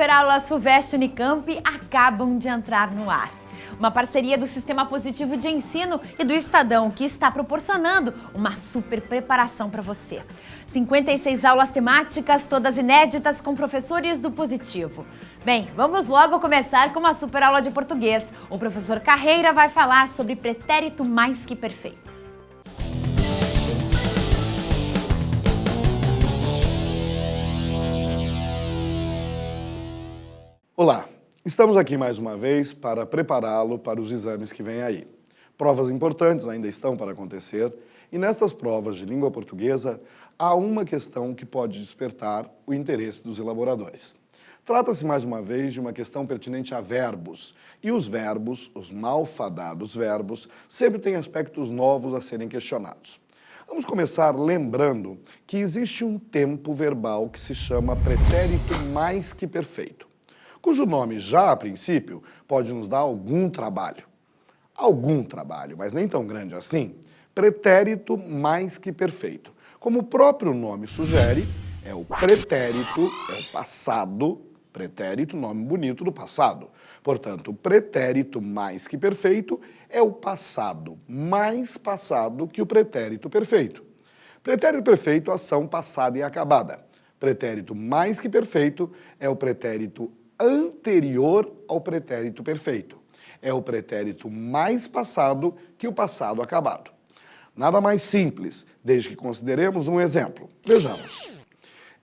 superaulas FUVEST Unicamp acabam de entrar no ar. Uma parceria do Sistema Positivo de Ensino e do Estadão que está proporcionando uma super preparação para você. 56 aulas temáticas, todas inéditas com professores do Positivo. Bem, vamos logo começar com uma super aula de português. O professor Carreira vai falar sobre pretérito mais que perfeito. Olá, estamos aqui mais uma vez para prepará-lo para os exames que vêm aí. Provas importantes ainda estão para acontecer e nestas provas de língua portuguesa há uma questão que pode despertar o interesse dos elaboradores. Trata-se mais uma vez de uma questão pertinente a verbos e os verbos, os malfadados verbos, sempre têm aspectos novos a serem questionados. Vamos começar lembrando que existe um tempo verbal que se chama pretérito mais que perfeito, cujo nome já, a princípio, pode nos dar algum trabalho. Algum trabalho, mas nem tão grande assim. Pretérito mais que perfeito. Como o próprio nome sugere, é o pretérito, é o passado, pretérito, nome bonito do passado. Portanto, o pretérito mais que perfeito é o passado mais passado que o pretérito perfeito. Pretérito perfeito, ação passada e acabada. Pretérito mais que perfeito é o pretérito anterior ao pretérito perfeito. É o pretérito mais passado que o passado acabado. Nada mais simples, desde que consideremos um exemplo. Vejamos.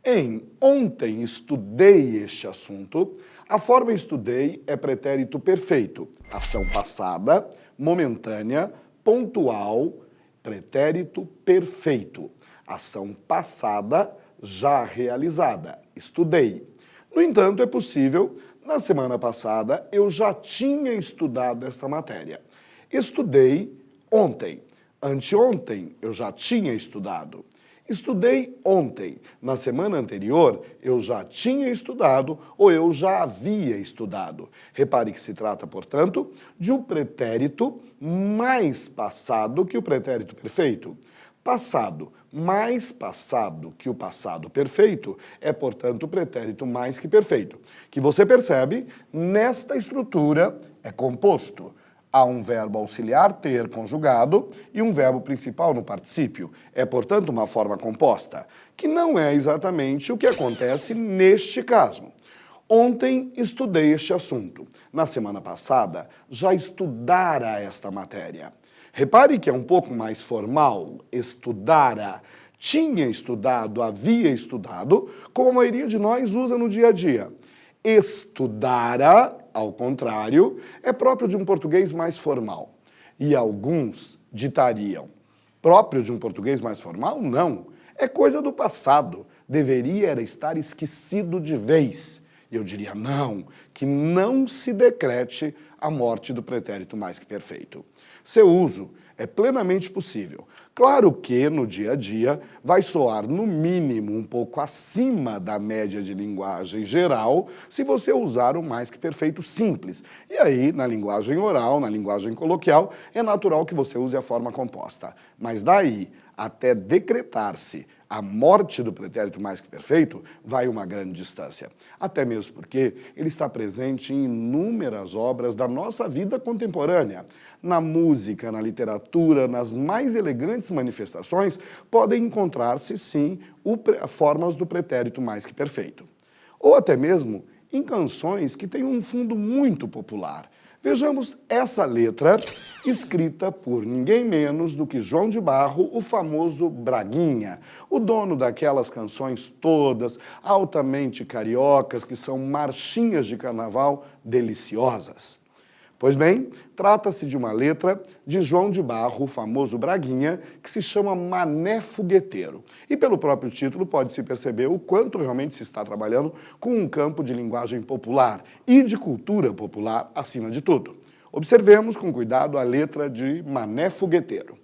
Em ontem estudei este assunto, a forma estudei é pretérito perfeito. Ação passada, momentânea, pontual, pretérito perfeito. Ação passada, já realizada. Estudei. No entanto, é possível, na semana passada, eu já tinha estudado esta matéria. Estudei ontem. Anteontem, eu já tinha estudado. Estudei ontem. Na semana anterior, eu já tinha estudado ou eu já havia estudado. Repare que se trata, portanto, de um pretérito mais passado que o pretérito perfeito. Passado mais passado que o passado perfeito é, portanto, o pretérito mais que perfeito, que você percebe, nesta estrutura é composto. Há um verbo auxiliar, ter, conjugado, e um verbo principal no particípio. É, portanto, uma forma composta, que não é exatamente o que acontece neste caso. Ontem estudei este assunto. Na semana passada, já estudara esta matéria. Repare que é um pouco mais formal, estudara, tinha estudado, havia estudado, como a maioria de nós usa no dia a dia. Estudara, ao contrário, é próprio de um português mais formal. E alguns ditariam, próprio de um português mais formal? Não, é coisa do passado, deveria era estar esquecido de vez. E eu diria, não, que não se decrete a morte do pretérito mais que perfeito. Seu uso é plenamente possível. Claro que, no dia a dia, vai soar, no mínimo, um pouco acima da média de linguagem geral se você usar o mais que perfeito simples. E aí, na linguagem oral, na linguagem coloquial, é natural que você use a forma composta. Mas daí até decretar-se a morte do pretérito mais que perfeito, vai uma grande distância. Até mesmo porque ele está presente em inúmeras obras da nossa vida contemporânea. Na música, na literatura, nas mais elegantes manifestações, podem encontrar-se, sim, formas do pretérito mais que perfeito. Ou até mesmo em canções que têm um fundo muito popular. Vejamos essa letra, escrita por ninguém menos do que João de Barro, o famoso Braguinha, o dono daquelas canções todas, altamente cariocas, que são marchinhas de carnaval deliciosas. Pois bem, trata-se de uma letra de João de Barro, o famoso Braguinha, que se chama Mané Fogueteiro. E pelo próprio título pode-se perceber o quanto realmente se está trabalhando com um campo de linguagem popular e de cultura popular acima de tudo. Observemos com cuidado a letra de Mané Fogueteiro.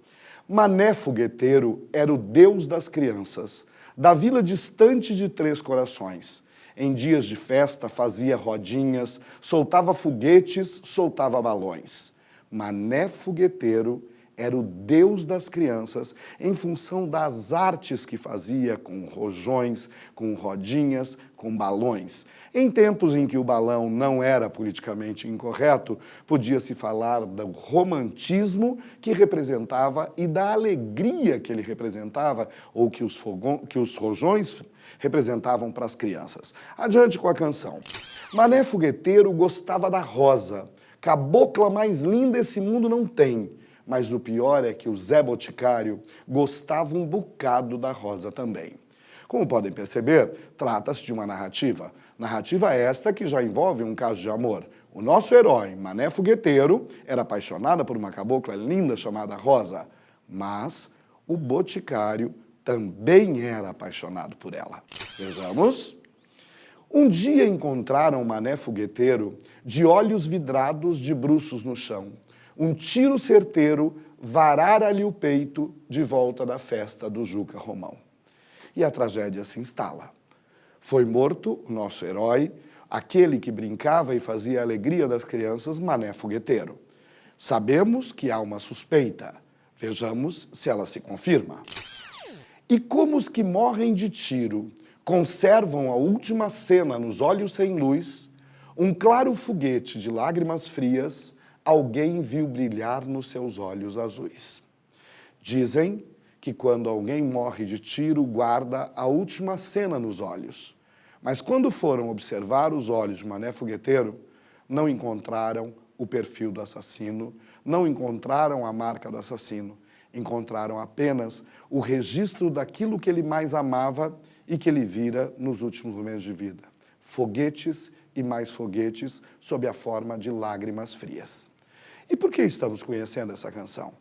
Mané Fogueteiro era o deus das crianças, da vila distante de Três Corações. Em dias de festa fazia rodinhas, soltava foguetes, soltava balões. Mané Fogueteiro era o Deus das crianças em função das artes que fazia com rojões, com rodinhas, com balões. Em tempos em que o balão não era politicamente incorreto, podia-se falar do romantismo que representava e da alegria que ele representava, ou que os rojões representavam para as crianças. Adiante com a canção. Mané Fogueteiro gostava da rosa. Cabocla mais linda esse mundo não tem. Mas o pior é que o Zé Boticário gostava um bocado da rosa também. Como podem perceber, trata-se de uma narrativa. Narrativa esta que já envolve um caso de amor. O nosso herói, Mané Fogueteiro, era apaixonado por uma cabocla linda chamada Rosa, mas o Boticário também era apaixonado por ela. Vejamos. Um dia encontraram Mané Fogueteiro de olhos vidrados de bruços no chão. Um tiro certeiro varara-lhe o peito de volta da festa do Juca Romão. E a tragédia se instala. Foi morto o nosso herói, aquele que brincava e fazia a alegria das crianças, Mané Fogueteiro. Sabemos que há uma suspeita. Vejamos se ela se confirma. E como os que morrem de tiro conservam a última cena nos olhos sem luz, um claro foguete de lágrimas frias alguém viu brilhar nos seus olhos azuis. Dizem que quando alguém morre de tiro, guarda a última cena nos olhos. Mas quando foram observar os olhos de Mané Fogueteiro, não encontraram o perfil do assassino, não encontraram a marca do assassino, encontraram apenas o registro daquilo que ele mais amava e que ele vira nos últimos meses de vida. Foguetes e mais foguetes sob a forma de lágrimas frias. E por que estamos conhecendo essa canção?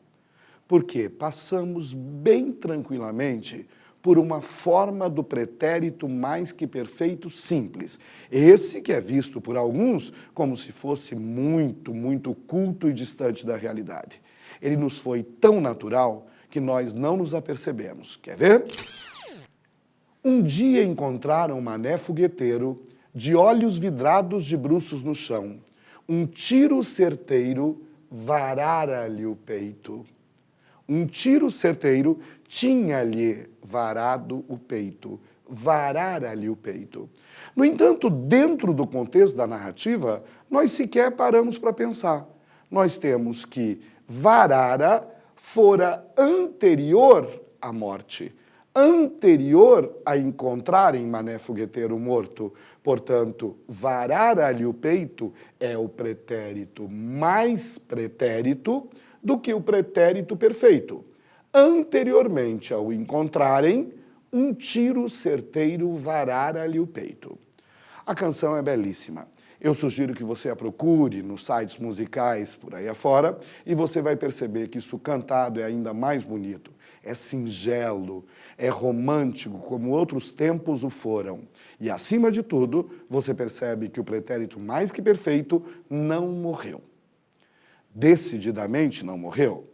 Porque passamos bem tranquilamente por uma forma do pretérito mais que perfeito simples. Esse que é visto por alguns como se fosse muito, muito culto e distante da realidade. Ele nos foi tão natural que nós não nos apercebemos. Quer ver? Um dia encontraram Mané Fogueteiro de olhos vidrados de bruços no chão. Um tiro certeiro varara-lhe o peito. Um tiro certeiro tinha-lhe varado o peito. Varara-lhe o peito. No entanto, dentro do contexto da narrativa, nós sequer paramos para pensar. Nós temos que varara fora anterior à morte, anterior a encontrarem Mané Fogueteiro morto. Portanto, varara-lhe o peito é o pretérito mais pretérito do que o pretérito perfeito. Anteriormente ao encontrarem, um tiro certeiro varara-lhe o peito. A canção é belíssima. Eu sugiro que você a procure nos sites musicais por aí afora e você vai perceber que isso cantado é ainda mais bonito. É singelo, é romântico, como outros tempos o foram. E, acima de tudo, você percebe que o pretérito mais que perfeito não morreu. Decididamente não morreu.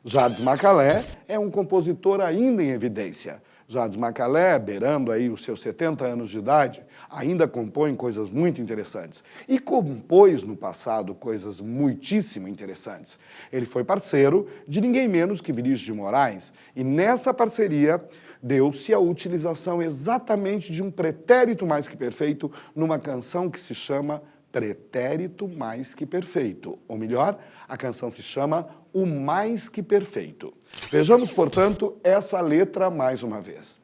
Jades Macalé é um compositor ainda em evidência. Jades Macalé, beirando aí os seus 70 anos de idade, ainda compõe coisas muito interessantes. E compôs no passado coisas muitíssimo interessantes. Ele foi parceiro de ninguém menos que Vinícius de Moraes, e nessa parceria deu-se a utilização exatamente de um pretérito mais que perfeito numa canção que se chama Pretérito Mais Que Perfeito. Ou melhor, a canção se chama O Mais Que Perfeito. Vejamos, portanto, essa letra mais uma vez.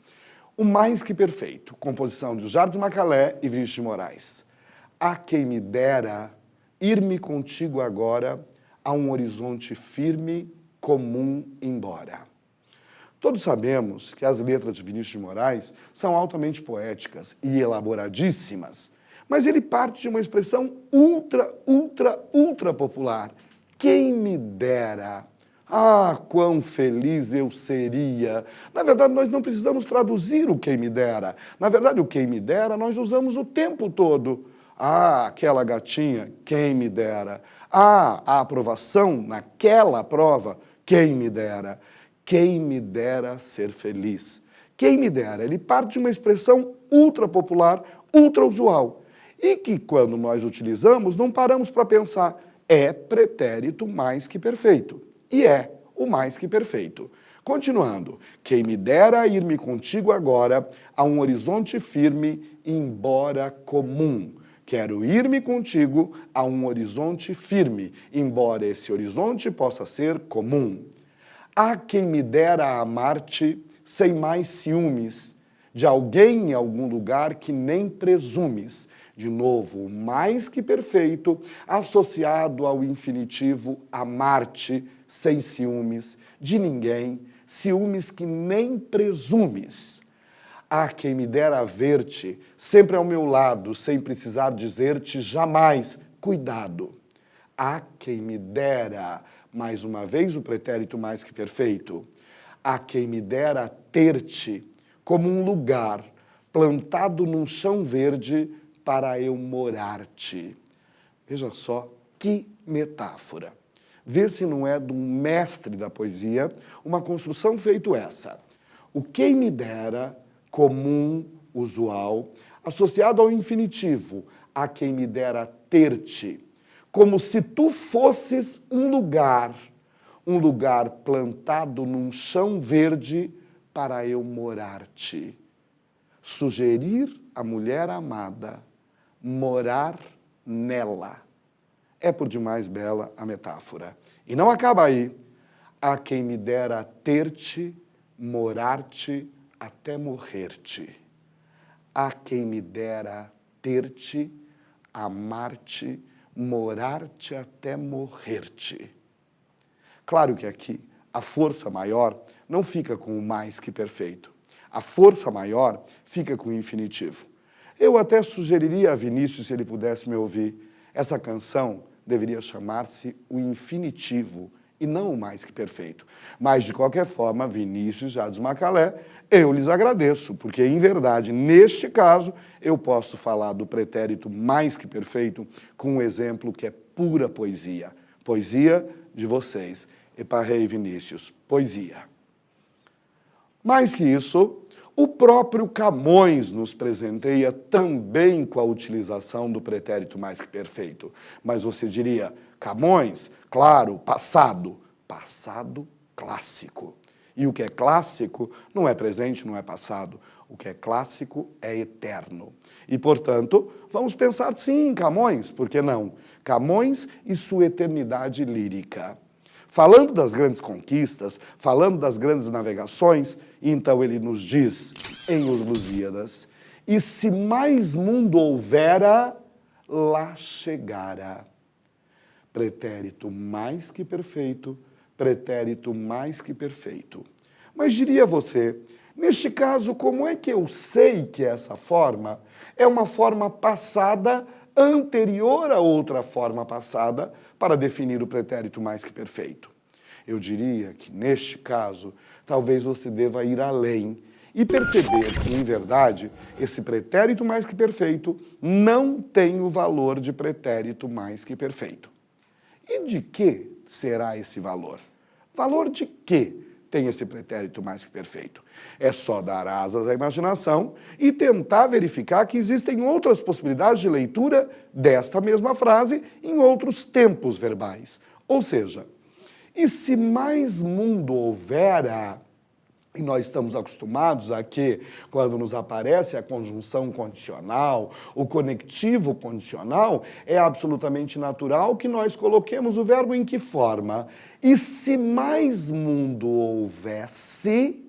O Mais Que Perfeito, composição de Jades Macalé e Vinícius de Moraes. A quem me dera ir-me contigo agora a um horizonte firme, comum embora. Todos sabemos que as letras de Vinícius de Moraes são altamente poéticas e elaboradíssimas, mas ele parte de uma expressão ultra popular. Quem me dera. Ah, quão feliz eu seria. Na verdade, nós não precisamos traduzir o quem me dera. Na verdade, o quem me dera nós usamos o tempo todo. Ah, aquela gatinha, quem me dera. Ah, a aprovação naquela prova, quem me dera. Quem me dera ser feliz. Quem me dera. Ele parte de uma expressão ultra popular, ultra usual. E que, quando nós utilizamos, não paramos para pensar. É pretérito mais que perfeito. E é. o mais que perfeito. Continuando, quem me dera ir-me contigo agora a um horizonte firme, embora comum. Quero ir-me contigo a um horizonte firme, embora esse horizonte possa ser comum. Há quem me dera amar-te sem mais ciúmes, de alguém em algum lugar que nem presumes. De novo, o mais que perfeito, associado ao infinitivo amar-te sem ciúmes, de ninguém, ciúmes que nem presumes. Há quem me dera ver-te sempre ao meu lado, sem precisar dizer-te jamais, cuidado. Há quem me dera, mais uma vez o pretérito mais que perfeito, há quem me dera ter-te como um lugar plantado num chão verde para eu morar-te. Veja só que metáfora. Vê se não é de um mestre da poesia uma construção feito essa. O quem me dera, comum, usual, associado ao infinitivo, a quem me dera ter-te, como se tu fosses um lugar plantado num chão verde para eu morar-te. Sugerir a mulher amada, morar nela. É por demais bela a metáfora. E não acaba aí. Há quem me dera ter-te, morar-te, até morrer-te. Há quem me dera ter-te, amar-te, morar-te até morrer-te. Claro que aqui a força maior não fica com o mais que perfeito. A força maior fica com o infinitivo. Eu até sugeriria a Vinícius, se ele pudesse me ouvir, essa canção deveria chamar-se o infinitivo e não o mais que perfeito. Mas, de qualquer forma, Vinícius, Jades Macalé, eu lhes agradeço, porque, em verdade, neste caso, eu posso falar do pretérito mais que perfeito com um exemplo que é pura poesia. Poesia de vocês. Eparrei, Vinícius, poesia. Mais que isso, o próprio Camões nos presenteia também com a utilização do pretérito mais que perfeito. Mas você diria, Camões, claro, passado. Passado clássico. E o que é clássico não é presente, não é passado. O que é clássico é eterno. E, portanto, vamos pensar sim em Camões, por que não? Camões e sua eternidade lírica. Falando das grandes conquistas, falando das grandes navegações, então ele nos diz em Os Lusíadas, e se mais mundo houvera, lá chegara. Pretérito mais que perfeito, pretérito mais que perfeito. Mas diria você, neste caso, como é que eu sei que essa forma é uma forma passada anterior a outra forma passada para definir o pretérito mais que perfeito? Eu diria que, neste caso, talvez você deva ir além e perceber que, em verdade, esse pretérito mais que perfeito não tem o valor de pretérito mais que perfeito. E de que será esse valor? Valor de que tem esse pretérito mais que perfeito? É só dar asas à imaginação e tentar verificar que existem outras possibilidades de leitura desta mesma frase em outros tempos verbais. Ou seja, e se mais mundo houvera, e nós estamos acostumados a que, quando nos aparece a conjunção condicional, o conectivo condicional, é absolutamente natural que nós coloquemos o verbo em que forma? E se mais mundo houvesse,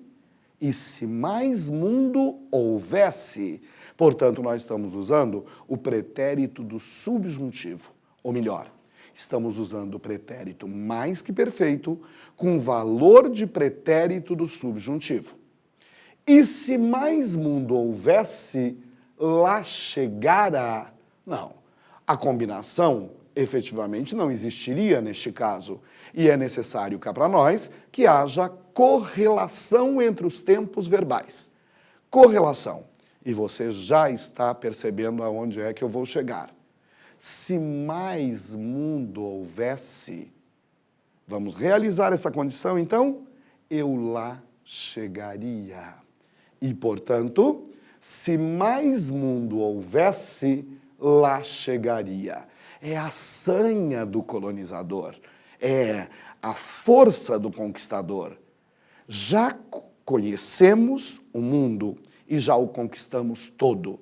e se mais mundo houvesse. Portanto, nós estamos usando o pretérito do subjuntivo, ou melhor, estamos usando o pretérito mais que perfeito com valor de pretérito do subjuntivo. E se mais mundo houvesse, lá chegara. Não, a combinação efetivamente não existiria neste caso. E é necessário cá para nós que haja correlação entre os tempos verbais. Correlação. E você já está percebendo aonde é que eu vou chegar. Se mais mundo houvesse, vamos realizar essa condição, então, eu lá chegaria. E, portanto, se mais mundo houvesse, lá chegaria. É a sanha do colonizador. É a força do conquistador. Já conhecemos o mundo e já o conquistamos todo.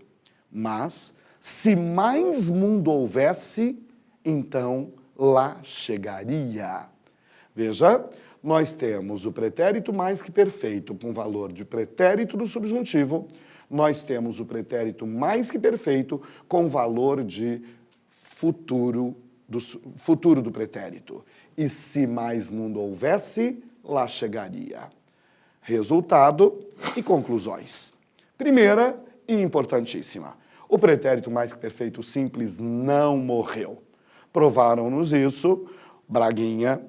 Mas, se mais mundo houvesse, então lá chegaria. Veja, nós temos o pretérito mais que perfeito com valor de pretérito do subjuntivo, nós temos o pretérito mais que perfeito com valor de futuro do pretérito. E se mais mundo houvesse, lá chegaria. Resultado e conclusões. Primeira e importantíssima. O pretérito mais que perfeito simples não morreu. Provaram-nos isso Braguinha,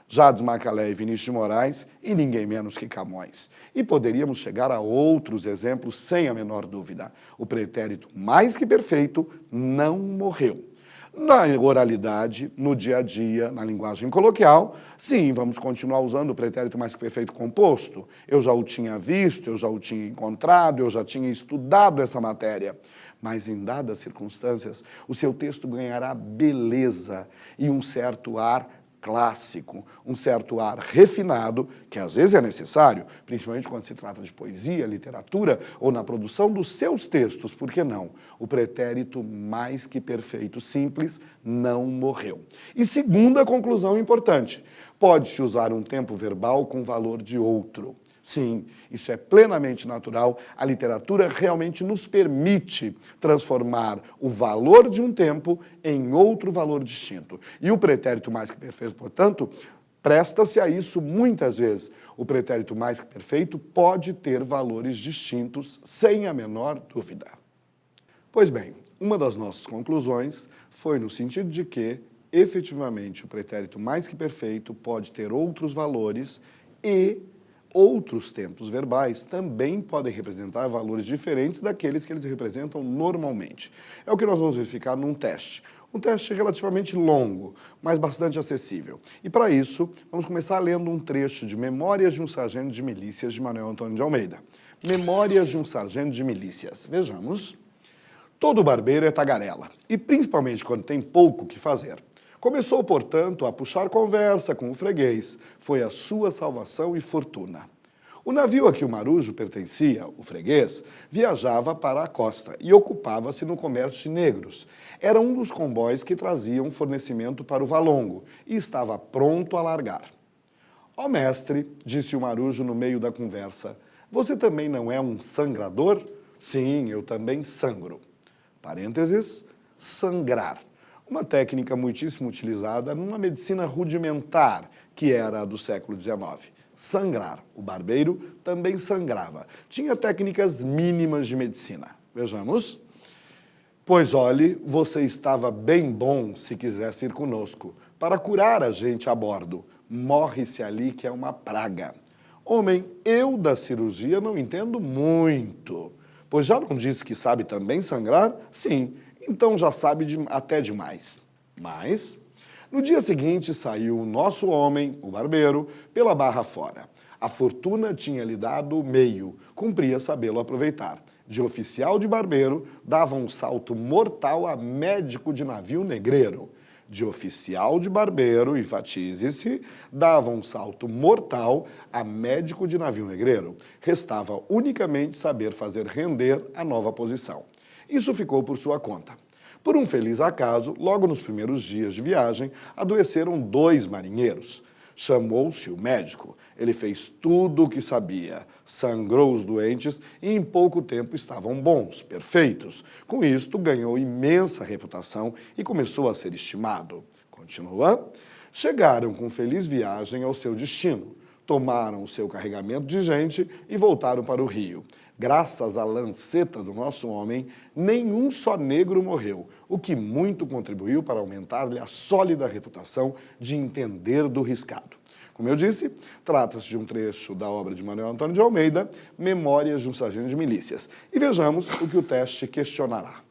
Jades Macalé e Vinícius de Moraes e ninguém menos que Camões. E poderíamos chegar a outros exemplos sem a menor dúvida. O pretérito mais que perfeito não morreu. Na oralidade, no dia a dia, na linguagem coloquial, sim, vamos continuar usando o pretérito mais que perfeito composto. Eu já o tinha visto, eu já o tinha encontrado, eu já tinha estudado essa matéria. Mas em dadas circunstâncias, o seu texto ganhará beleza e um certo ar clássico, um certo ar refinado, que às vezes é necessário, principalmente quando se trata de poesia, literatura ou na produção dos seus textos, por que não? O pretérito mais que perfeito simples não morreu. E segunda conclusão importante, pode-se usar um tempo verbal com valor de outro. Sim, isso é plenamente natural. A literatura realmente nos permite transformar o valor de um tempo em outro valor distinto. E o pretérito mais que perfeito, portanto, presta-se a isso muitas vezes. O pretérito mais que perfeito pode ter valores distintos, sem a menor dúvida. Pois bem, uma das nossas conclusões foi no sentido de que, efetivamente, o pretérito mais que perfeito pode ter outros valores e outros tempos verbais também podem representar valores diferentes daqueles que eles representam normalmente. É o que nós vamos verificar num teste. Um teste relativamente longo, mas bastante acessível. E para isso, vamos começar lendo um trecho de Memórias de um Sargento de Milícias, de Manuel Antônio de Almeida. Memórias de um Sargento de Milícias. Vejamos. Todo barbeiro é tagarela, e principalmente quando tem pouco o que fazer. Começou, portanto, a puxar conversa com o freguês. Foi a sua salvação e fortuna. O navio a que o marujo pertencia, o freguês, viajava para a costa e ocupava-se no comércio de negros. Era um dos comboios que traziam fornecimento para o Valongo e estava pronto a largar. Ó mestre, disse o marujo no meio da conversa, você também não é um sangrador? Sim, eu também sangro. Parênteses, sangrar. Uma técnica muitíssimo utilizada numa medicina rudimentar, que era a do século XIX. Sangrar. O barbeiro também sangrava. Tinha técnicas mínimas de medicina. Vejamos. Pois olhe, você estava bem bom se quisesse ir conosco, para curar a gente a bordo. Morre-se ali que é uma praga. Homem, eu da cirurgia não entendo muito. Pois já não disse que sabe também sangrar? Sim. Então já sabe até demais. Mas, no dia seguinte saiu o nosso homem, o barbeiro, pela barra fora. A fortuna tinha lhe dado o meio, cumpria sabê-lo aproveitar. De oficial de barbeiro, dava um salto mortal a médico de navio negreiro. De oficial de barbeiro, enfatize-se, dava um salto mortal a médico de navio negreiro. Restava unicamente saber fazer render a nova posição. Isso ficou por sua conta. Por um feliz acaso, logo nos primeiros dias de viagem, adoeceram 2 marinheiros. Chamou-se o médico. Ele fez tudo o que sabia, sangrou os doentes e em pouco tempo estavam bons, perfeitos. Com isto, ganhou imensa reputação e começou a ser estimado. Continua. Chegaram com feliz viagem ao seu destino. Tomaram o seu carregamento de gente e voltaram para o rio. Graças à lanceta do nosso homem, nenhum só negro morreu, o que muito contribuiu para aumentar-lhe a sólida reputação de entender do riscado. Como eu disse, trata-se de um trecho da obra de Manuel Antônio de Almeida, Memórias de um Sargento de Milícias. E vejamos o que o teste questionará.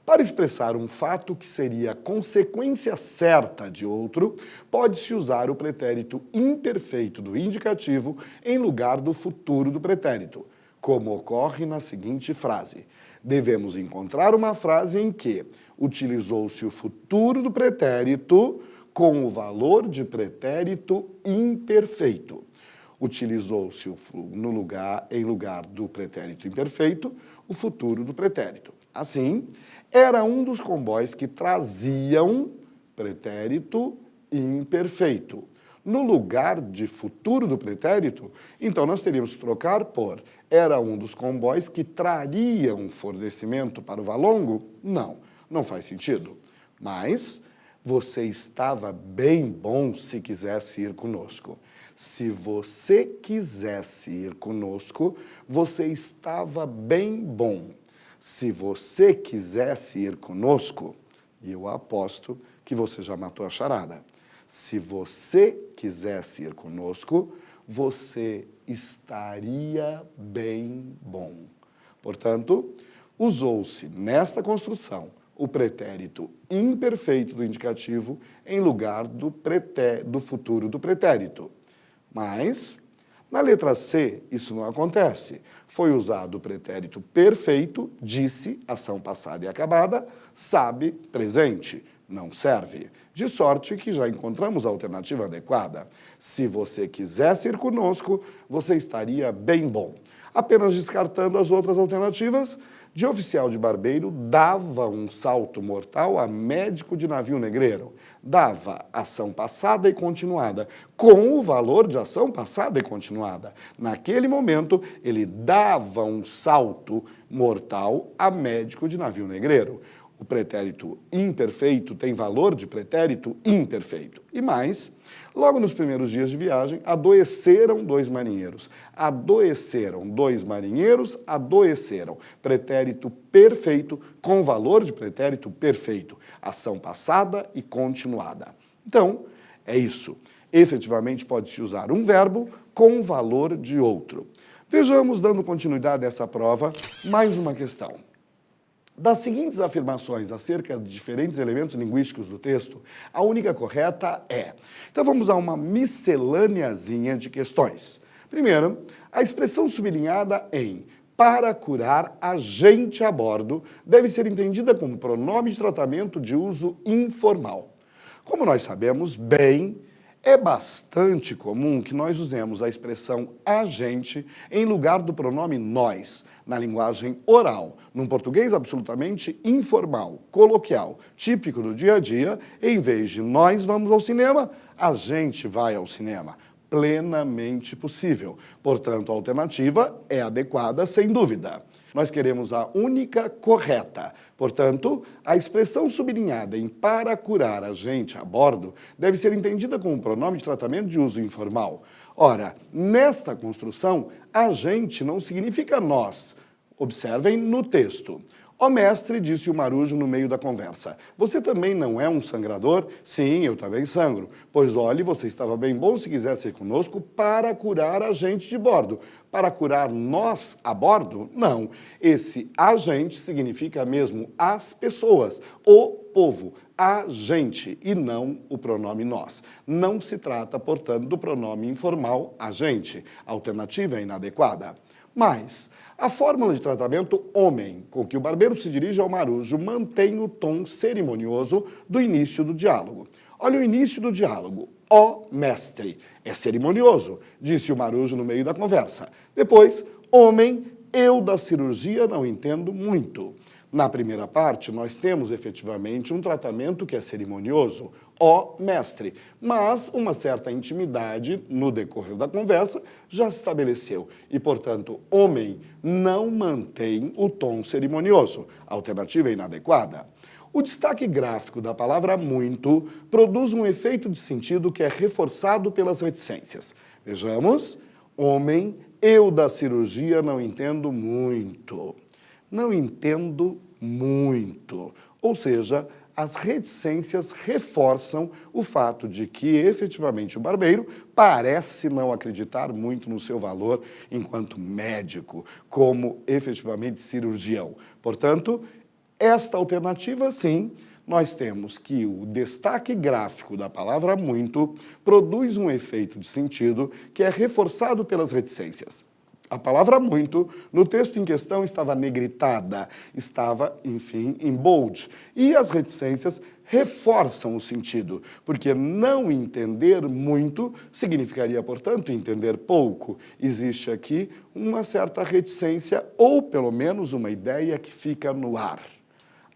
Para expressar um fato que seria consequência certa de outro, pode-se usar o pretérito imperfeito do indicativo em lugar do futuro do pretérito, como ocorre na seguinte frase. Devemos encontrar uma frase em que utilizou-se o futuro do pretérito com o valor de pretérito imperfeito. Utilizou-se em lugar do pretérito imperfeito, o futuro do pretérito. Assim, era um dos comboios que traziam pretérito imperfeito. No lugar de futuro do pretérito, então nós teríamos que trocar por era um dos comboios que trariam fornecimento para o valongo? Não, não faz sentido. Mas você estava bem bom se quisesse ir conosco. Se você quisesse ir conosco, você estava bem bom. Se você quisesse ir conosco, e eu aposto que você já matou a charada. Se você quisesse ir conosco, você estaria bem bom. Portanto, usou-se nesta construção o pretérito imperfeito do indicativo em lugar do futuro do pretérito. Mas, na letra C, isso não acontece. Foi usado o pretérito perfeito, disse, ação passada e acabada, sabe, presente. Não serve. De sorte que já encontramos a alternativa adequada. Se você quisesse ir conosco, você estaria bem bom. Apenas descartando as outras alternativas, de oficial de barbeiro dava um salto mortal a médico de navio negreiro. Dava ação passada e continuada, com o valor de ação passada e continuada. Naquele momento, ele dava um salto mortal a médico de navio negreiro. O pretérito imperfeito tem valor de pretérito imperfeito. E mais, logo nos primeiros dias de viagem, adoeceram 2 marinheiros. Adoeceram 2 marinheiros, adoeceram. Pretérito perfeito com valor de pretérito perfeito. Ação passada e continuada. Então, é isso. Efetivamente, pode-se usar um verbo com valor de outro. Vejamos, dando continuidade a essa prova, mais uma questão. Das seguintes afirmações acerca de diferentes elementos linguísticos do texto, a única correta é. Então vamos a uma miscelâneazinha de questões. Primeiro, a expressão sublinhada em para curar a gente a bordo deve ser entendida como pronome de tratamento de uso informal. Como nós sabemos bem, é bastante comum que nós usemos a expressão a gente em lugar do pronome nós, na linguagem oral, num português absolutamente informal, coloquial, típico do dia a dia, em vez de nós vamos ao cinema, a gente vai ao cinema. Plenamente possível. Portanto, a alternativa é adequada, sem dúvida. Nós queremos a única correta. Portanto, a expressão sublinhada em para curar a gente a bordo deve ser entendida como pronome de tratamento de uso informal. Ora, nesta construção, a gente não significa nós. Observem no texto. Ó mestre, disse o marujo no meio da conversa, você também não é um sangrador? Sim, eu também sangro. Pois olhe, você estava bem bom se quisesse ir conosco para curar a gente de bordo. Para curar nós a bordo? Não. Esse a gente significa mesmo as pessoas, o povo, a gente, e não o pronome nós. Não se trata, portanto, do pronome informal a gente. A alternativa é inadequada. Mas a fórmula de tratamento homem, com que o barbeiro se dirige ao marujo, mantém o tom cerimonioso do início do diálogo. Olha o início do diálogo. Ó mestre, é cerimonioso, disse o marujo no meio da conversa. Depois, homem, eu da cirurgia não entendo muito. Na primeira parte, nós temos efetivamente um tratamento que é cerimonioso, ó mestre, mas uma certa intimidade no decorrer da conversa já se estabeleceu e, portanto, homem não mantém o tom cerimonioso. A alternativa é inadequada. O destaque gráfico da palavra muito produz um efeito de sentido que é reforçado pelas reticências. Vejamos, homem, eu da cirurgia não entendo muito. Não entendo muito. Ou seja, as reticências reforçam o fato de que, efetivamente, o barbeiro parece não acreditar muito no seu valor enquanto médico, como, efetivamente, cirurgião. Portanto, esta alternativa, sim, nós temos que o destaque gráfico da palavra muito produz um efeito de sentido que é reforçado pelas reticências. A palavra muito, no texto em questão, estava negritada, estava, enfim, em bold. E as reticências reforçam o sentido, porque não entender muito significaria, portanto, entender pouco. Existe aqui uma certa reticência, ou pelo menos uma ideia que fica no ar.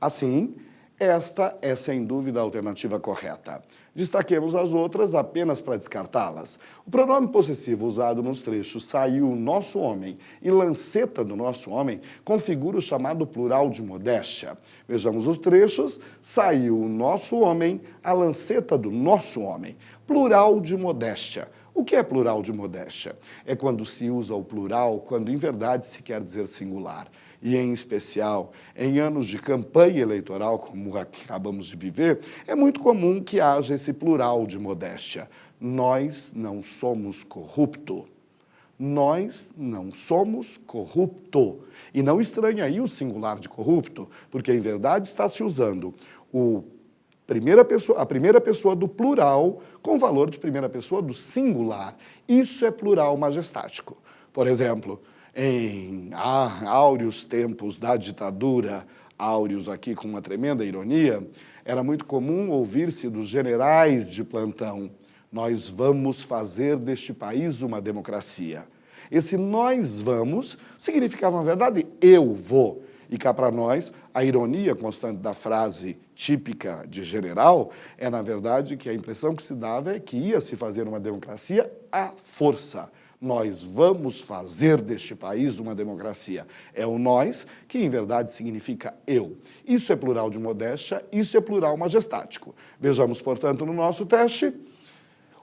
Assim, esta é sem dúvida a alternativa correta. Destaquemos as outras apenas para descartá-las. O pronome possessivo usado nos trechos saiu o nosso homem e lanceta do nosso homem configura o chamado plural de modéstia. Vejamos os trechos: saiu o nosso homem, a lanceta do nosso homem. Plural de modéstia. O que é plural de modéstia? É quando se usa o plural quando em verdade se quer dizer singular. E, em especial, em anos de campanha eleitoral, como acabamos de viver, é muito comum que haja esse plural de modéstia. Nós não somos corrupto. Nós não somos corrupto. E não estranhe aí o singular de corrupto, porque, em verdade, está se usando a primeira pessoa do plural com valor de primeira pessoa do singular. Isso é plural majestático. Por exemplo, em áureos tempos da ditadura, áureos aqui com uma tremenda ironia, era muito comum ouvir-se dos generais de plantão: nós vamos fazer deste país uma democracia. Esse nós vamos significava, na verdade, eu vou. E cá para nós, a ironia constante da frase típica de general é, na verdade, que a impressão que se dava é que ia se fazer uma democracia à força. Nós vamos fazer deste país uma democracia. É o nós que, em verdade, significa eu. Isso é plural de modéstia, isso é plural majestático. Vejamos, portanto, no nosso teste,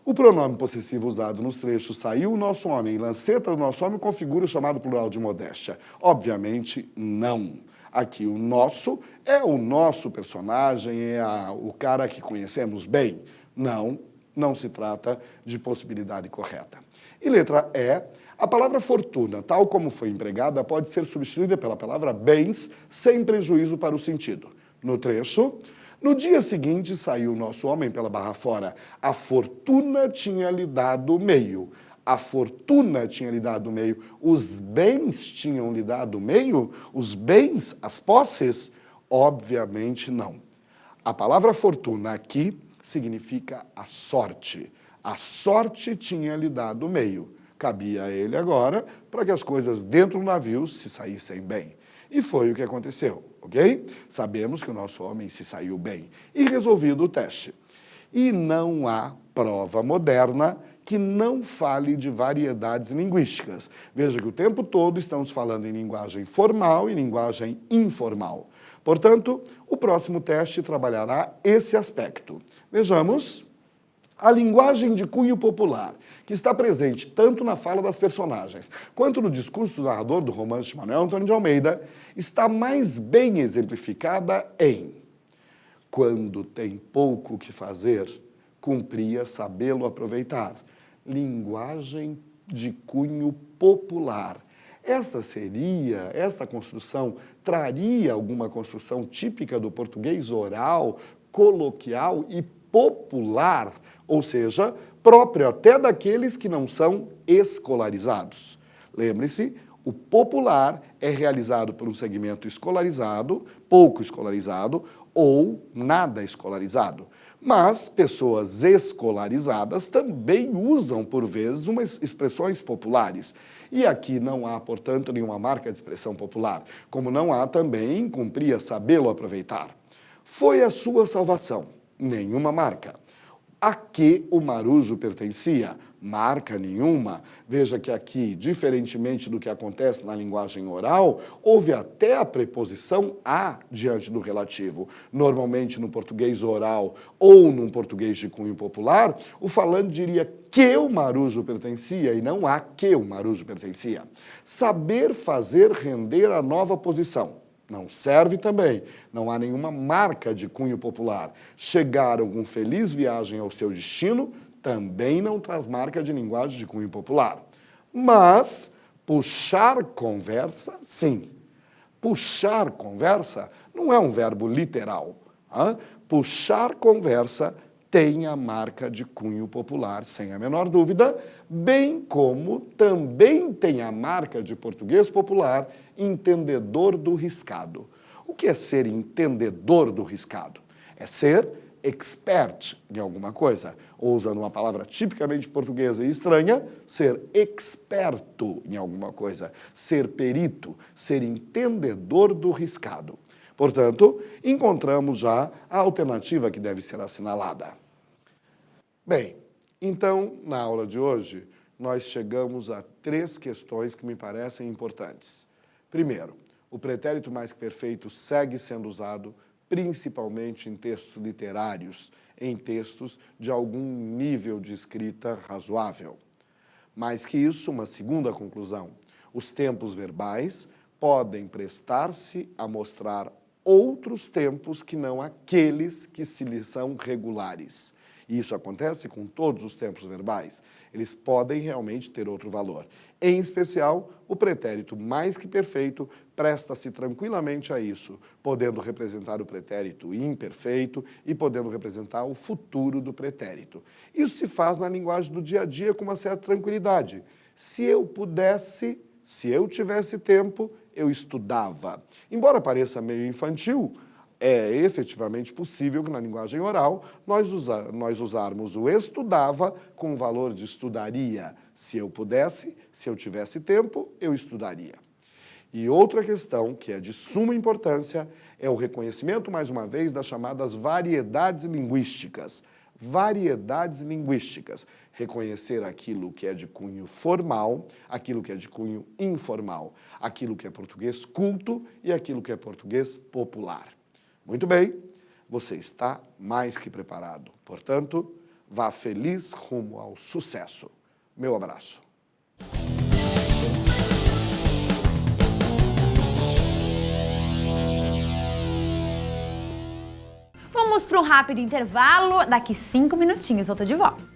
o pronome possessivo usado nos trechos saiu o nosso homem e lanceta do nosso homem configura o chamado plural de modéstia. Obviamente, não. Aqui o nosso é o nosso personagem, é o cara que conhecemos bem. Não, não se trata de possibilidade correta. E letra E, a palavra fortuna, tal como foi empregada, pode ser substituída pela palavra bens, sem prejuízo para o sentido. No trecho, no dia seguinte saiu o nosso homem pela barra fora. A fortuna tinha lhe dado meio. A fortuna tinha lhe dado meio. Os bens tinham lhe dado meio? Os bens, as posses? Obviamente não. A palavra fortuna aqui significa a sorte. A sorte tinha lhe dado meio. Cabia a ele agora para que as coisas dentro do navio se saíssem bem. E foi o que aconteceu, ok? Sabemos que o nosso homem se saiu bem. E resolvido o teste. E não há prova moderna que não fale de variedades linguísticas. Veja que o tempo todo estamos falando em linguagem formal e linguagem informal. Portanto, o próximo teste trabalhará esse aspecto. Vejamos. A linguagem de cunho popular, que está presente tanto na fala das personagens quanto no discurso do narrador do romance de Manuel Antônio de Almeida, está mais bem exemplificada em: quando tem pouco o que fazer, cumpria sabê-lo aproveitar. Linguagem de cunho popular. Esta construção traria alguma construção típica do português oral, coloquial e popular, ou seja, próprio até daqueles que não são escolarizados. Lembre-se, o popular é realizado por um segmento escolarizado, pouco escolarizado ou nada escolarizado. Mas pessoas escolarizadas também usam, por vezes, umas expressões populares. E aqui não há, portanto, nenhuma marca de expressão popular, como não há também, cumpria sabê-lo aproveitar. Foi a sua salvação. Nenhuma marca. A que o marujo pertencia? Marca nenhuma. Veja que aqui, diferentemente do que acontece na linguagem oral, houve até a preposição a diante do relativo. Normalmente, no português oral ou num português de cunho popular, o falante diria que o marujo pertencia e não a que o marujo pertencia. Saber fazer render a nova posição. Não serve também, não há nenhuma marca de cunho popular. Chegaram com feliz viagem ao seu destino, também não traz marca de linguagem de cunho popular. Mas puxar conversa, sim. Puxar conversa não é um verbo literal. Puxar conversa tem a marca de cunho popular, sem a menor dúvida, bem como também tem a marca de português popular, entendedor do riscado. O que é ser entendedor do riscado? É ser expert em alguma coisa. Ou usando uma palavra tipicamente portuguesa e estranha, ser experto em alguma coisa. Ser perito, ser entendedor do riscado. Portanto, encontramos já a alternativa que deve ser assinalada. Bem, então, na aula de hoje, nós chegamos a 3 questões que me parecem importantes. Primeiro, o pretérito mais que perfeito segue sendo usado principalmente em textos literários, em textos de algum nível de escrita razoável. Mais que isso, uma segunda conclusão: os tempos verbais podem prestar-se a mostrar outros tempos que não aqueles que se lhes são regulares. E isso acontece com todos os tempos verbais. Eles podem realmente ter outro valor. Em especial, o pretérito mais que perfeito presta-se tranquilamente a isso, podendo representar o pretérito imperfeito e podendo representar o futuro do pretérito. Isso se faz na linguagem do dia a dia com uma certa tranquilidade. Se eu pudesse, se eu tivesse tempo, eu estudava. Embora pareça meio infantil, é efetivamente possível que na linguagem oral nós usarmos o estudava com o valor de estudaria. Se eu pudesse, se eu tivesse tempo, eu estudaria. E outra questão que é de suma importância é o reconhecimento, mais uma vez, das chamadas variedades linguísticas. Variedades linguísticas. Reconhecer aquilo que é de cunho formal, aquilo que é de cunho informal, aquilo que é português culto e aquilo que é português popular. Muito bem, você está mais que preparado. Portanto, vá feliz rumo ao sucesso. Meu abraço. Vamos para um rápido intervalo. Daqui 5 minutinhos eu tô de volta.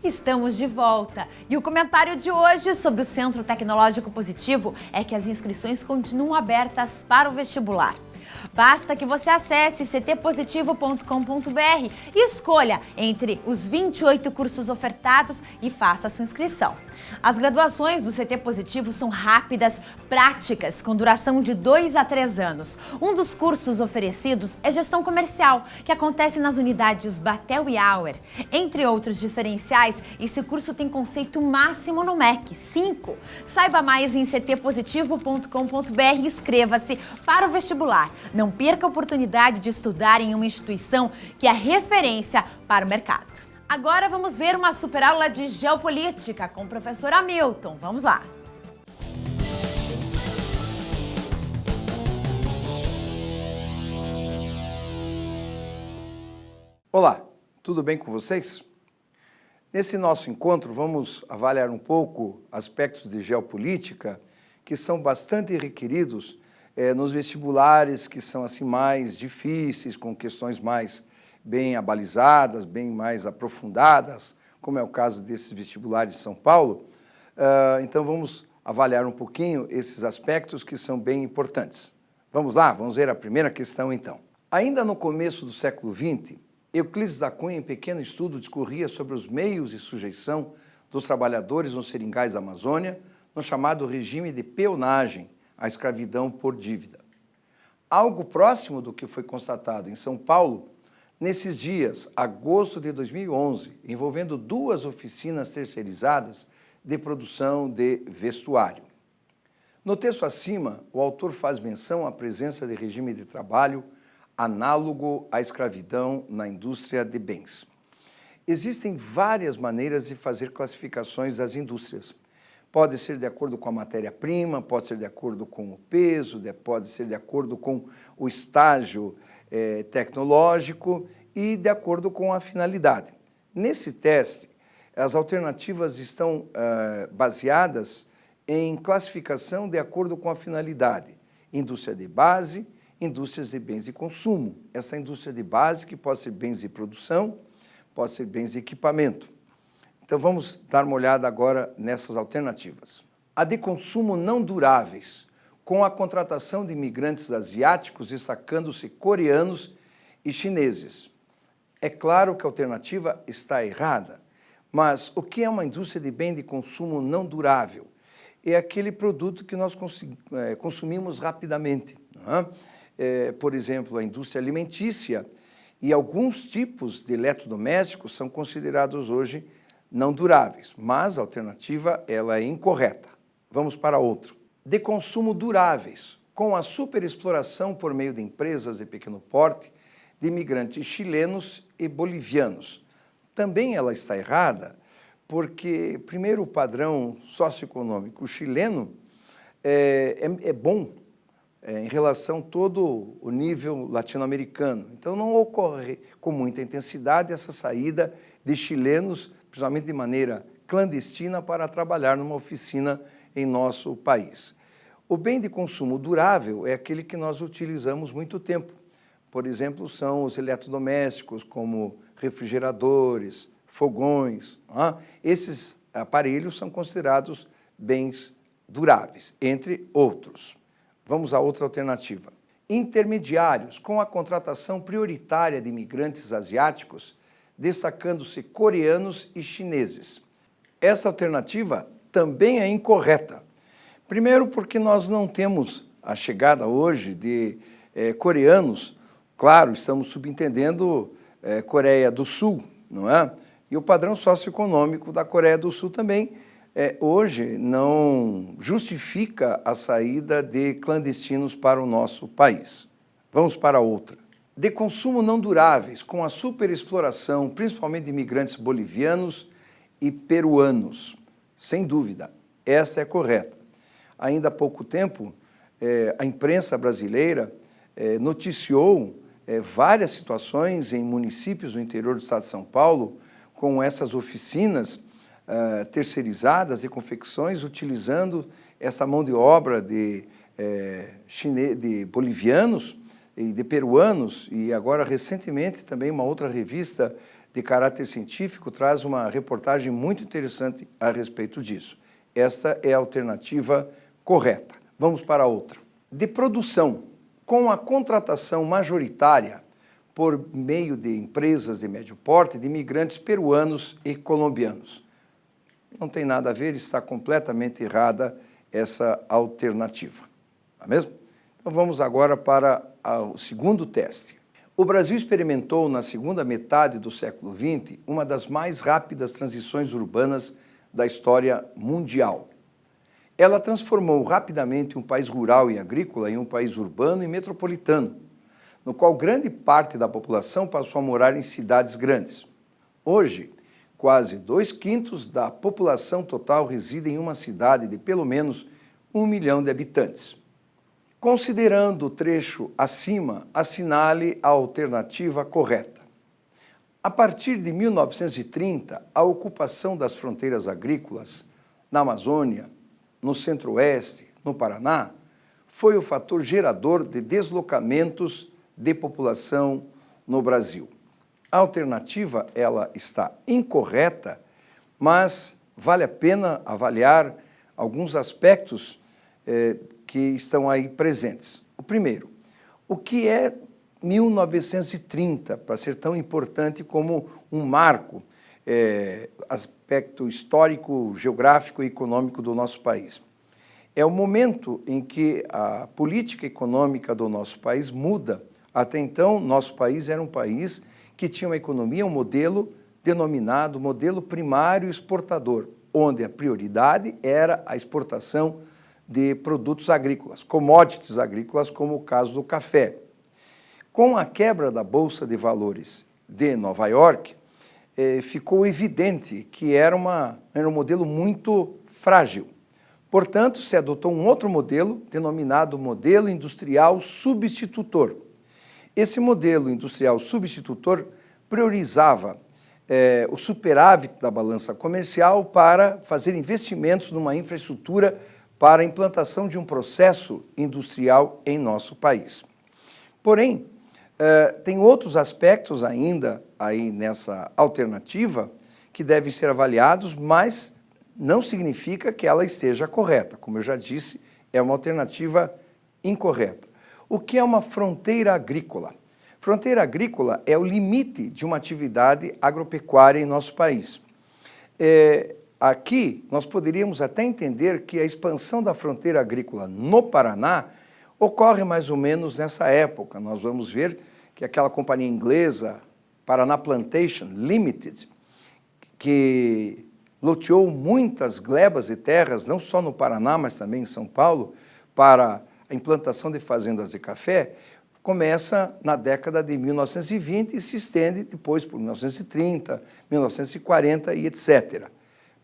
Estamos de volta. E o comentário de hoje sobre o Centro Tecnológico Positivo é que as inscrições continuam abertas para o vestibular. Basta que você acesse ctpositivo.com.br e escolha entre os 28 cursos ofertados e faça a sua inscrição. As graduações do CT Positivo são rápidas, práticas, com duração de 2 a 3 anos. Um dos cursos oferecidos é Gestão Comercial, que acontece nas unidades Batel e Auer. Entre outros diferenciais, esse curso tem conceito máximo no MEC, 5. Saiba mais em ctpositivo.com.br e inscreva-se para o vestibular. Não perca a oportunidade de estudar em uma instituição que é referência para o mercado. Agora vamos ver uma super aula de geopolítica com o professor Hamilton. Vamos lá! Olá, tudo bem com vocês? Nesse nosso encontro vamos avaliar um pouco aspectos de geopolítica que são bastante requeridos nos vestibulares que são assim mais difíceis, com questões mais bem abalizadas, bem mais aprofundadas, como é o caso desses vestibulares de São Paulo. Então vamos avaliar um pouquinho esses aspectos que são bem importantes. Vamos lá? Vamos ver a primeira questão então. Ainda no começo do século XX, Euclides da Cunha, em pequeno estudo, discorria sobre os meios de sujeição dos trabalhadores nos seringais da Amazônia, no chamado regime de peonagem, a escravidão por dívida. Algo próximo do que foi constatado em São Paulo, nesses dias, agosto de 2011, envolvendo 2 oficinas terceirizadas de produção de vestuário. No texto acima, o autor faz menção à presença de regime de trabalho análogo à escravidão na indústria de bens. Existem várias maneiras de fazer classificações das indústrias. Pode ser de acordo com a matéria-prima, pode ser de acordo com o peso, pode ser de acordo com o estágio tecnológico e de acordo com a finalidade. Nesse teste, as alternativas estão baseadas em classificação de acordo com a finalidade. Indústria de base, indústrias de bens de consumo. Essa indústria de base que pode ser bens de produção, pode ser bens de equipamento. Então vamos dar uma olhada agora nessas alternativas. A de consumo não duráveis, com a contratação de imigrantes asiáticos, destacando-se coreanos e chineses. É claro que a alternativa está errada, mas o que é uma indústria de bem de consumo não durável? É aquele produto que nós consumimos rapidamente. Não é? Por exemplo, a indústria alimentícia e alguns tipos de eletrodomésticos são considerados hoje não duráveis, mas a alternativa ela é incorreta. Vamos para outro. De consumo duráveis, com a superexploração por meio de empresas de pequeno porte de imigrantes chilenos e bolivianos. Também ela está errada, porque, primeiro, o padrão socioeconômico chileno é bom em relação a todo o nível latino-americano. Então, não ocorre com muita intensidade essa saída de chilenos, principalmente de maneira clandestina, para trabalhar numa oficina em nosso país. O bem de consumo durável é aquele que nós utilizamos muito tempo. Por exemplo, são os eletrodomésticos, como refrigeradores, fogões. Esses aparelhos são considerados bens duráveis, entre outros. Vamos a outra alternativa. Intermediários, com a contratação prioritária de imigrantes asiáticos, destacando-se coreanos e chineses. Essa alternativa também é incorreta. Primeiro, porque nós não temos a chegada hoje de coreanos, claro, estamos subentendendo Coreia do Sul, não é? E o padrão socioeconômico da Coreia do Sul também hoje não justifica a saída de clandestinos para o nosso país. Vamos para outra. De consumo não duráveis, com a superexploração, principalmente de imigrantes bolivianos e peruanos. Sem dúvida, essa é correta. Ainda há pouco tempo, a imprensa brasileira noticiou várias situações em municípios do interior do estado de São Paulo, com essas oficinas terceirizadas de confecções, utilizando essa mão de obra de bolivianos e de peruanos, e agora recentemente também uma outra revista de caráter científico, traz uma reportagem muito interessante a respeito disso. Esta é a alternativa correta. Vamos para a outra. De produção, com a contratação majoritária por meio de empresas de médio porte de imigrantes peruanos e colombianos. Não tem nada a ver, está completamente errada essa alternativa. Não é mesmo? Então vamos agora para o segundo teste. O Brasil experimentou na segunda metade do século XX uma das mais rápidas transições urbanas da história mundial. Ela transformou rapidamente um país rural e agrícola em um país urbano e metropolitano, no qual grande parte da população passou a morar em cidades grandes. Hoje, quase 2/5 da população total reside em uma cidade de pelo menos 1 milhão de habitantes. Considerando o trecho acima, assinale a alternativa correta. A partir de 1930, a ocupação das fronteiras agrícolas na Amazônia, no Centro-Oeste, no Paraná, foi o fator gerador de deslocamentos de população no Brasil. A alternativa, ela está incorreta, mas vale a pena avaliar alguns aspectos que estão aí presentes. O primeiro, o que é 1930, para ser tão importante como um marco, aspecto histórico, geográfico e econômico do nosso país? É o momento em que a política econômica do nosso país muda. Até então, nosso país era um país que tinha uma economia, um modelo denominado modelo primário exportador, onde a prioridade era a exportação de produtos agrícolas, commodities agrícolas, como o caso do café. Com a quebra da Bolsa de Valores de Nova York, ficou evidente que era um modelo muito frágil. Portanto, se adotou um outro modelo, denominado modelo industrial substitutor. Esse modelo industrial substitutor priorizava o superávit da balança comercial para fazer investimentos numa infraestrutura para a implantação de um processo industrial em nosso país. Porém, tem outros aspectos ainda aí nessa alternativa que devem ser avaliados, mas não significa que ela esteja correta. Como eu já disse, é uma alternativa incorreta. O que é uma fronteira agrícola? Fronteira agrícola é o limite de uma atividade agropecuária em nosso país. Aqui, nós poderíamos até entender que a expansão da fronteira agrícola no Paraná ocorre mais ou menos nessa época. Nós vamos ver que aquela companhia inglesa, Paraná Plantation Limited, que loteou muitas glebas de terras, não só no Paraná, mas também em São Paulo, para a implantação de fazendas de café, começa na década de 1920 e se estende depois por 1930, 1940 e etc.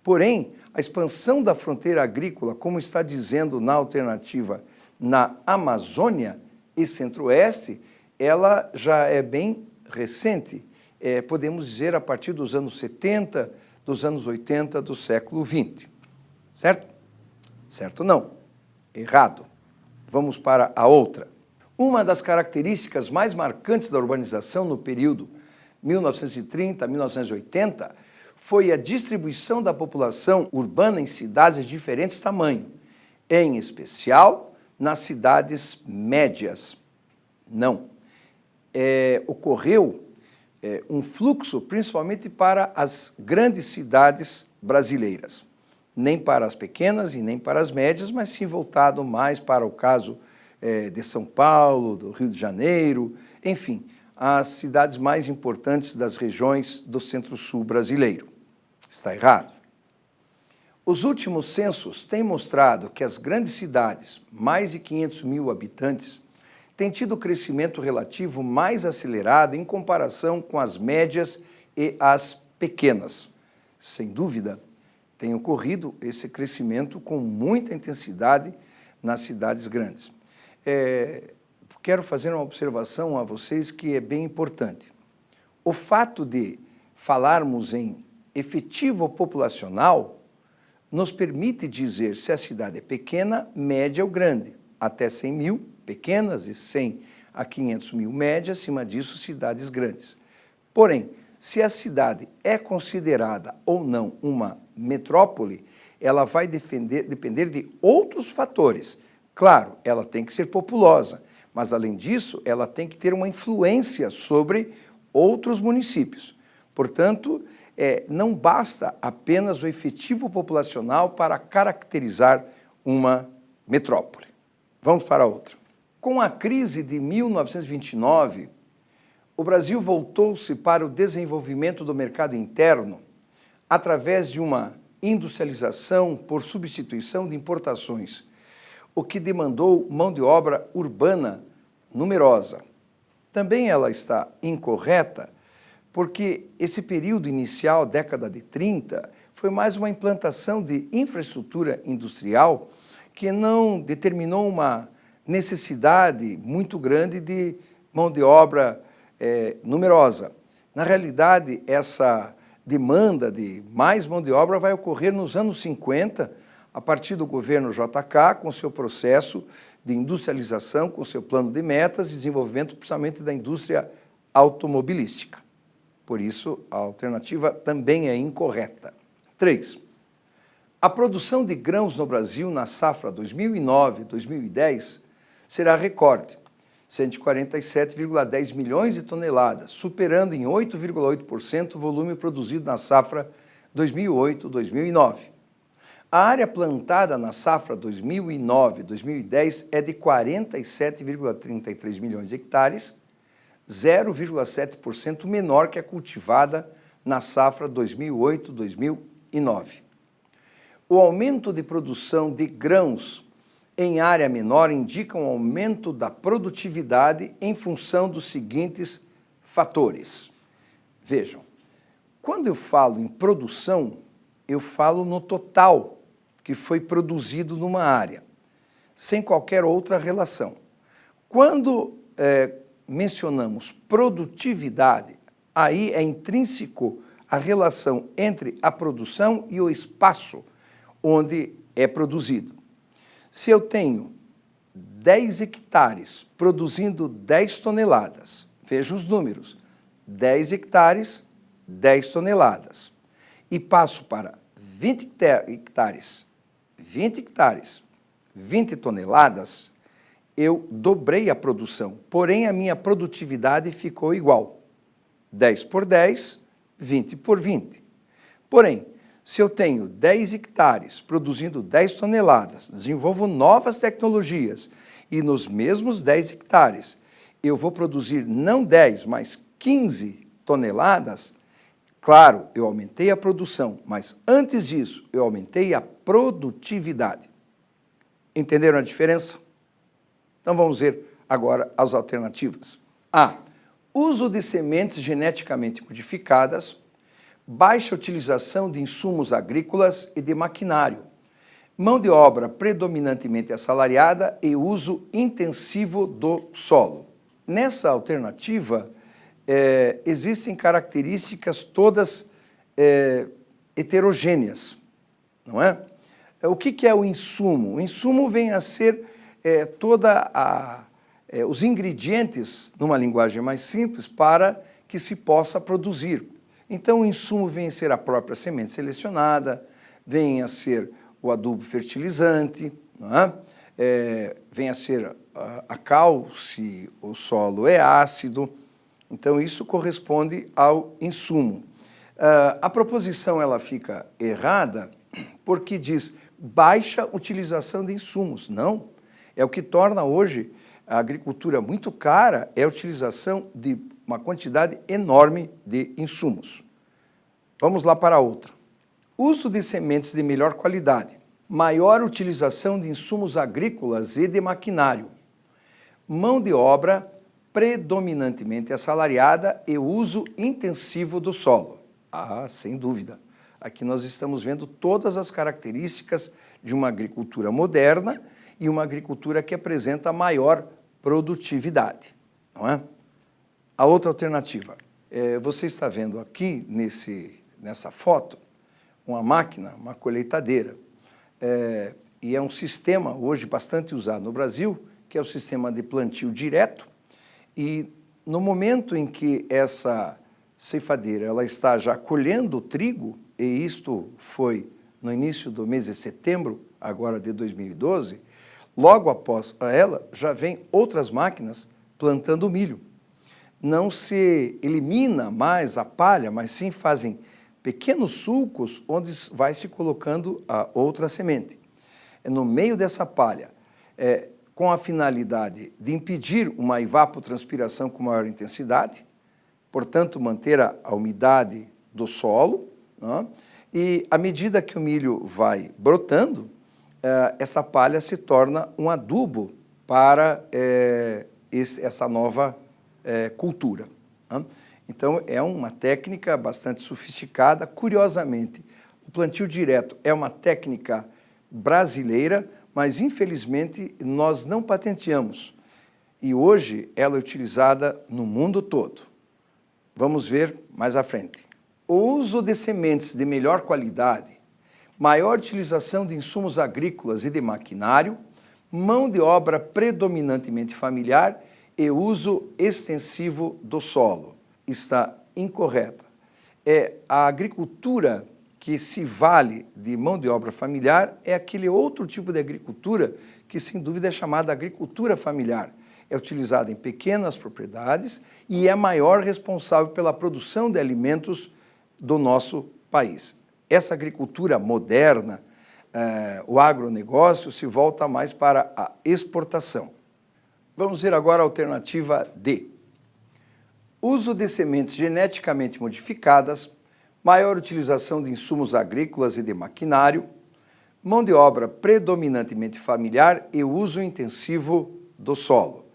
Porém, a expansão da fronteira agrícola, como está dizendo na alternativa na Amazônia e Centro-Oeste, ela já é bem recente, podemos dizer a partir dos anos 70, dos anos 80 do século XX. Certo? Certo não. Errado. Vamos para a outra. Uma das características mais marcantes da urbanização no período 1930 a 1980 foi a distribuição da população urbana em cidades de diferentes tamanhos, em especial nas cidades médias. Não. Ocorreu um fluxo principalmente para as grandes cidades brasileiras, nem para as pequenas e nem para as médias, mas sim voltado mais para o caso de São Paulo, do Rio de Janeiro, enfim, as cidades mais importantes das regiões do Centro-Sul brasileiro. Está errado. Os últimos censos têm mostrado que as grandes cidades, mais de 500 mil habitantes, têm tido crescimento relativo mais acelerado em comparação com as médias e as pequenas. Sem dúvida, tem ocorrido esse crescimento com muita intensidade nas cidades grandes. Quero fazer uma observação a vocês que é bem importante. O fato de falarmos em efetivo populacional nos permite dizer se a cidade é pequena, média ou grande. Até 100 mil, pequenas, de 100 a 500 mil, média, acima disso, cidades grandes. Porém, Se a cidade é considerada ou não uma metrópole, ela vai depender de outros fatores. Claro, ela tem que ser populosa, mas além disso, ela tem que ter uma influência sobre outros municípios. Portanto, não basta apenas o efetivo populacional para caracterizar uma metrópole. Vamos para outra. Com a crise de 1929, o Brasil voltou-se para o desenvolvimento do mercado interno através de uma industrialização por substituição de importações, o que demandou mão de obra urbana numerosa. Também ela está incorreta porque esse período inicial, década de 30, foi mais uma implantação de infraestrutura industrial que não determinou uma necessidade muito grande de mão de obra numerosa. Na realidade, essa demanda de mais mão de obra vai ocorrer nos anos 50, a partir do governo JK, com seu processo de industrialização, com seu plano de metas e desenvolvimento, principalmente da indústria automobilística. Por isso, a alternativa também é incorreta. 3. A produção de grãos no Brasil na safra 2009-2010 será recorde, 147,10 milhões de toneladas, superando em 8,8% o volume produzido na safra 2008-2009. A área plantada na safra 2009-2010 é de 47,33 milhões de hectares, 0,7% menor que a cultivada na safra 2008-2009. O aumento de produção de grãos em área menor indica um aumento da produtividade em função dos seguintes fatores. Vejam, quando eu falo em produção, eu falo no total que foi produzido numa área, sem qualquer outra relação. Quando mencionamos produtividade, aí é intrínseco a relação entre a produção e o espaço onde é produzido. Se eu tenho 10 hectares produzindo 10 toneladas, veja os números, 10 hectares, 10 toneladas, e passo para 20 hectares, 20 toneladas, eu dobrei a produção, porém a minha produtividade ficou igual, 10 por 10, 20 por 20. Porém, se eu tenho 10 hectares produzindo 10 toneladas, desenvolvo novas tecnologias e nos mesmos 10 hectares eu vou produzir não 10, mas 15 toneladas, claro, eu aumentei a produção, mas antes disso eu aumentei a produtividade. Entenderam a diferença? Então vamos ver agora as alternativas. A. Uso de sementes geneticamente modificadas, baixa utilização de insumos agrícolas e de maquinário, mão de obra predominantemente assalariada e uso intensivo do solo. Nessa alternativa, existem características todas heterogêneas, não é? O que é o insumo? O insumo vem a ser os ingredientes, numa linguagem mais simples, para que se possa produzir. Então, o insumo vem a ser a própria semente selecionada, vem a ser o adubo fertilizante, não é? Vem a ser a cal, se o solo é ácido. Então, isso corresponde ao insumo. A proposição ela fica errada porque diz baixa utilização de insumos. Não, é o que torna hoje a agricultura muito cara, é a utilização de uma quantidade enorme de insumos. Vamos lá para outra. Uso de sementes de melhor qualidade, maior utilização de insumos agrícolas e de maquinário, mão de obra predominantemente assalariada e uso intensivo do solo. Ah, sem dúvida. Aqui nós estamos vendo todas as características de uma agricultura moderna e uma agricultura que apresenta maior produtividade, não é? A outra alternativa, você está vendo aqui nessa foto uma máquina, uma colheitadeira, e é um sistema hoje bastante usado no Brasil, que é o sistema de plantio direto, e no momento em que essa ceifadeira ela está já colhendo o trigo, e isto foi no início do mês de setembro, agora de 2012, logo após ela já vem outras máquinas plantando milho. Não se elimina mais a palha, mas sim fazem pequenos sulcos onde vai se colocando a outra semente. No meio dessa palha, com a finalidade de impedir uma evapotranspiração com maior intensidade, portanto, manter a umidade do solo, né? E à medida que o milho vai brotando, essa palha se torna um adubo para essa nova cultura, né? Então, é uma técnica bastante sofisticada. Curiosamente, o plantio direto é uma técnica brasileira, mas, infelizmente, nós não patenteamos. E hoje ela é utilizada no mundo todo. Vamos ver mais à frente. O uso de sementes de melhor qualidade, maior utilização de insumos agrícolas e de maquinário, mão de obra predominantemente familiar e uso extensivo do solo. Está incorreta. A agricultura que se vale de mão de obra familiar é aquele outro tipo de agricultura que, sem dúvida, é chamada agricultura familiar. É utilizada em pequenas propriedades e é a maior responsável pela produção de alimentos do nosso país. Essa agricultura moderna, o agronegócio, se volta mais para a exportação. Vamos ver agora a alternativa D. Uso de sementes geneticamente modificadas, maior utilização de insumos agrícolas e de maquinário, mão de obra predominantemente familiar e uso intensivo do solo.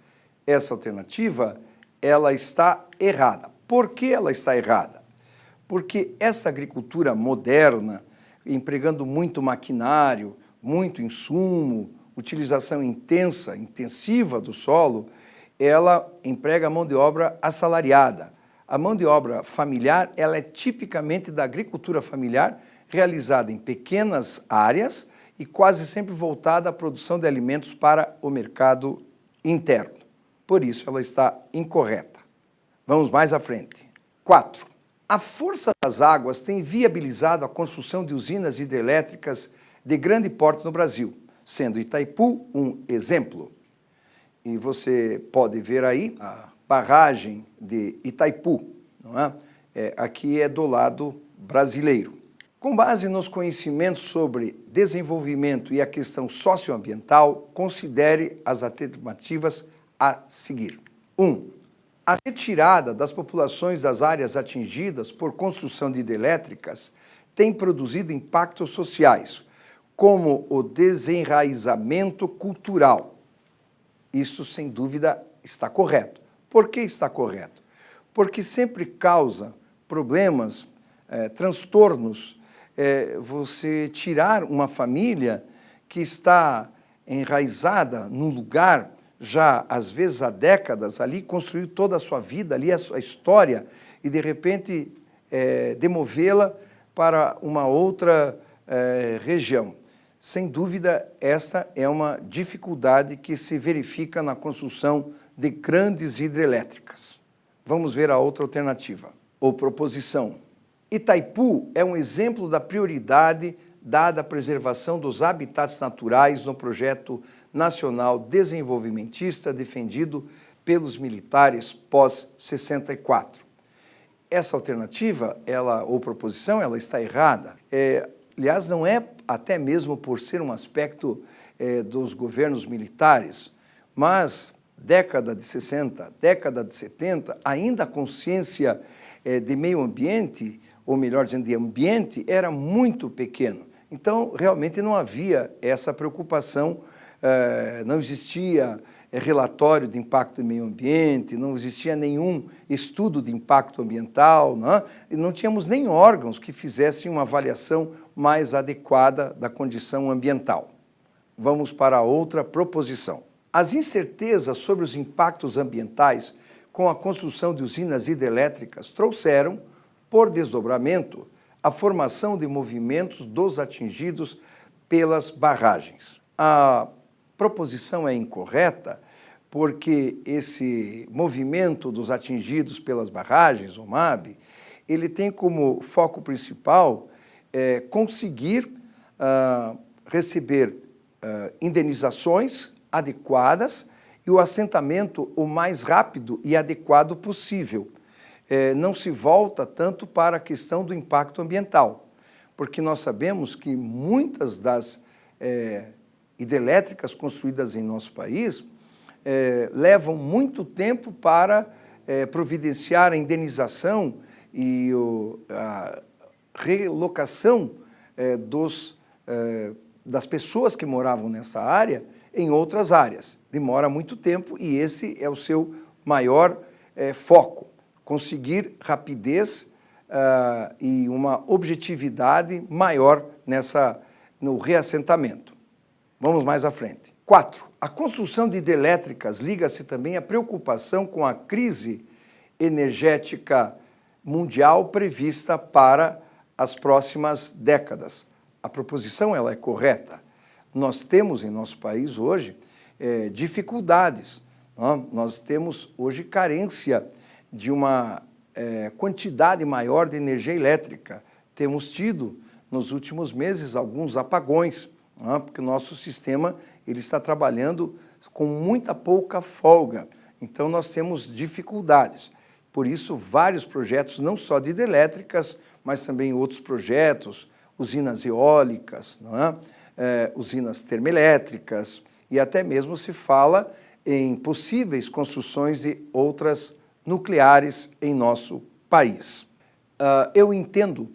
Essa alternativa, ela está errada. Por que ela está errada? Porque essa agricultura moderna, empregando muito maquinário, muito insumo, utilização intensiva do solo, ela emprega mão de obra assalariada. A mão de obra familiar, ela é tipicamente da agricultura familiar, realizada em pequenas áreas e quase sempre voltada à produção de alimentos para o mercado interno. Por isso, ela está incorreta. Vamos mais à frente. 4. A força das águas tem viabilizado a construção de usinas hidrelétricas de grande porte no Brasil, sendo Itaipu um exemplo. E você pode ver aí a barragem de Itaipu, não é? Aqui é do lado brasileiro. Com base nos conhecimentos sobre desenvolvimento e a questão socioambiental, considere as alternativas a seguir. 1. A retirada das populações das áreas atingidas por construção de hidrelétricas tem produzido impactos sociais, como o desenraizamento cultural. Isso, sem dúvida, está correto. Por que está correto? Porque sempre causa problemas, transtornos, você tirar uma família que está enraizada num lugar já, às vezes, há décadas ali, construiu toda a sua vida ali, a sua história, e, de repente, demovê-la para uma outra região. Sem dúvida, essa é uma dificuldade que se verifica na construção de grandes hidrelétricas. Vamos ver a outra alternativa, ou proposição. Itaipu é um exemplo da prioridade dada à preservação dos habitats naturais no projeto nacional desenvolvimentista defendido pelos militares pós-64. Essa alternativa, ou proposição, ela está errada. Aliás, não é até mesmo por ser um aspecto dos governos militares, mas década de 60, década de 70, ainda a consciência de meio ambiente, ou melhor dizendo, de ambiente, era muito pequeno. Então, realmente não havia essa preocupação, não existia relatório de impacto do meio ambiente, não existia nenhum estudo de impacto ambiental, não é? E não tínhamos nem órgãos que fizessem uma avaliação mais adequada da condição ambiental. Vamos para a outra proposição. As incertezas sobre os impactos ambientais com a construção de usinas hidrelétricas trouxeram, por desdobramento, a formação de movimentos dos atingidos pelas barragens. A proposição é incorreta porque esse movimento dos atingidos pelas barragens, o MAB, ele tem como foco principal conseguir receber indenizações adequadas e o assentamento o mais rápido e adequado possível. Não se volta tanto para a questão do impacto ambiental, porque nós sabemos que muitas das hidrelétricas construídas em nosso país levam muito tempo para providenciar a indenização e a relocação das pessoas que moravam nessa área em outras áreas. Demora muito tempo e esse é o seu maior foco, conseguir rapidez e uma objetividade maior no reassentamento. Vamos mais à frente. 4. A construção de hidrelétricas liga-se também à preocupação com a crise energética mundial prevista para as próximas décadas. A proposição ela é correta. Nós temos em nosso país hoje dificuldades. Nós temos hoje carência de uma quantidade maior de energia elétrica. Temos tido nos últimos meses alguns apagões, porque o nosso sistema ele está trabalhando com muita pouca folga. Então nós temos dificuldades. Por isso, vários projetos, não só de hidrelétricas, mas também outros projetos, usinas eólicas, usinas termoelétricas, e até mesmo se fala em possíveis construções de outras nucleares em nosso país. Eu entendo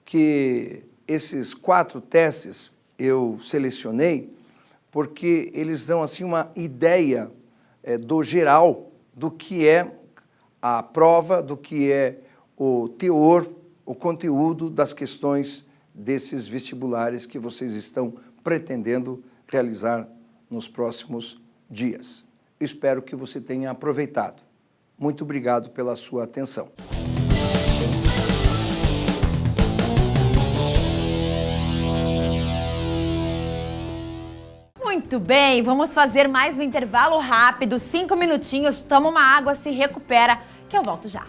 que esses 4 testes eu selecionei porque eles dão assim uma ideia do geral do que é a prova, do que é o teor, o conteúdo das questões desses vestibulares que vocês estão pretendendo realizar nos próximos dias. Espero que você tenha aproveitado. Muito obrigado pela sua atenção. Muito bem, vamos fazer mais um intervalo rápido, 5 minutinhos, toma uma água, se recupera, que eu volto já.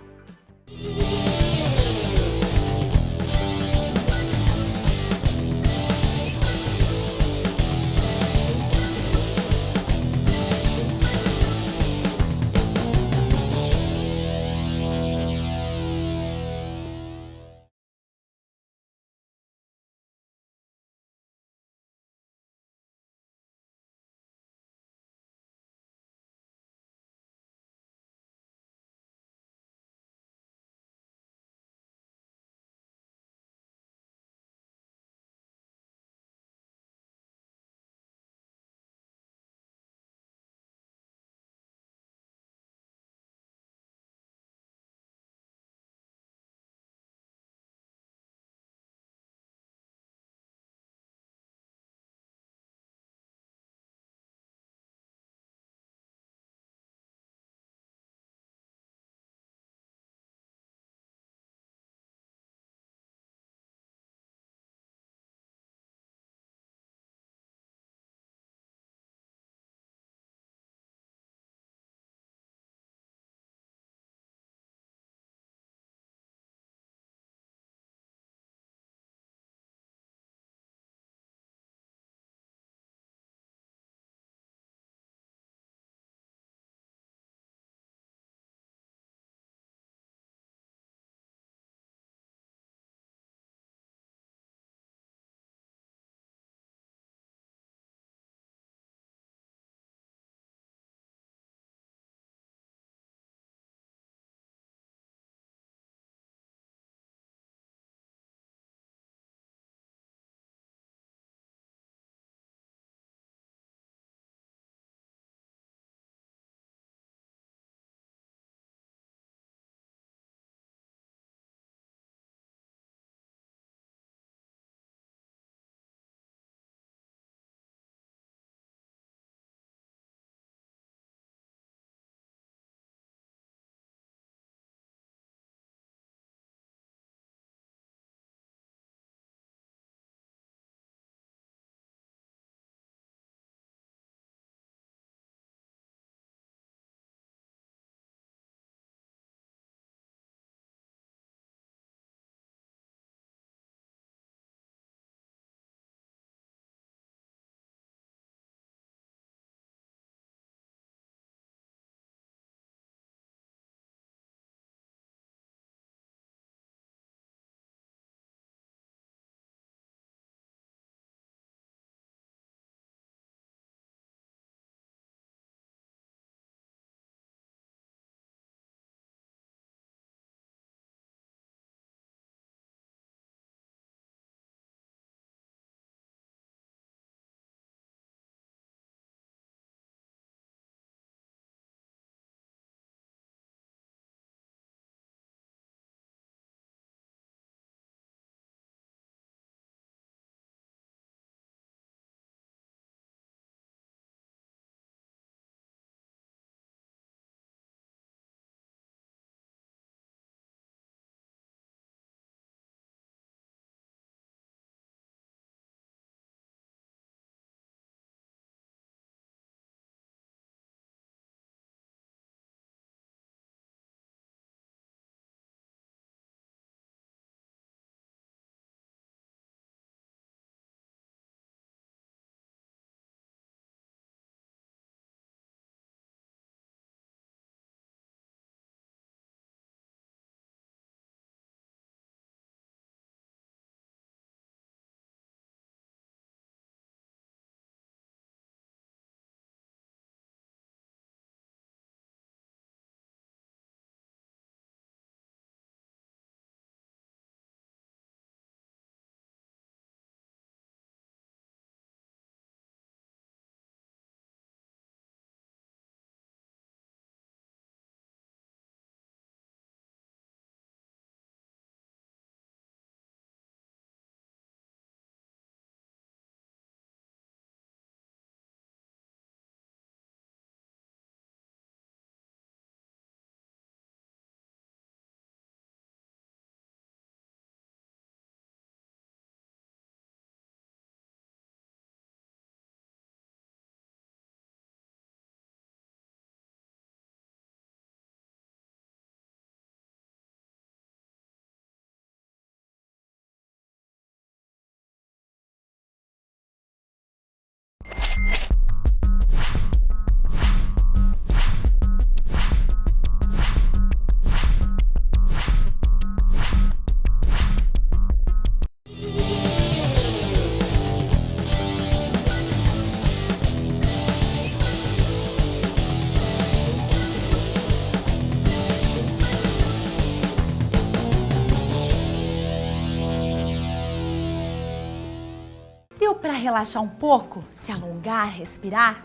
relaxar um pouco, se alongar, respirar?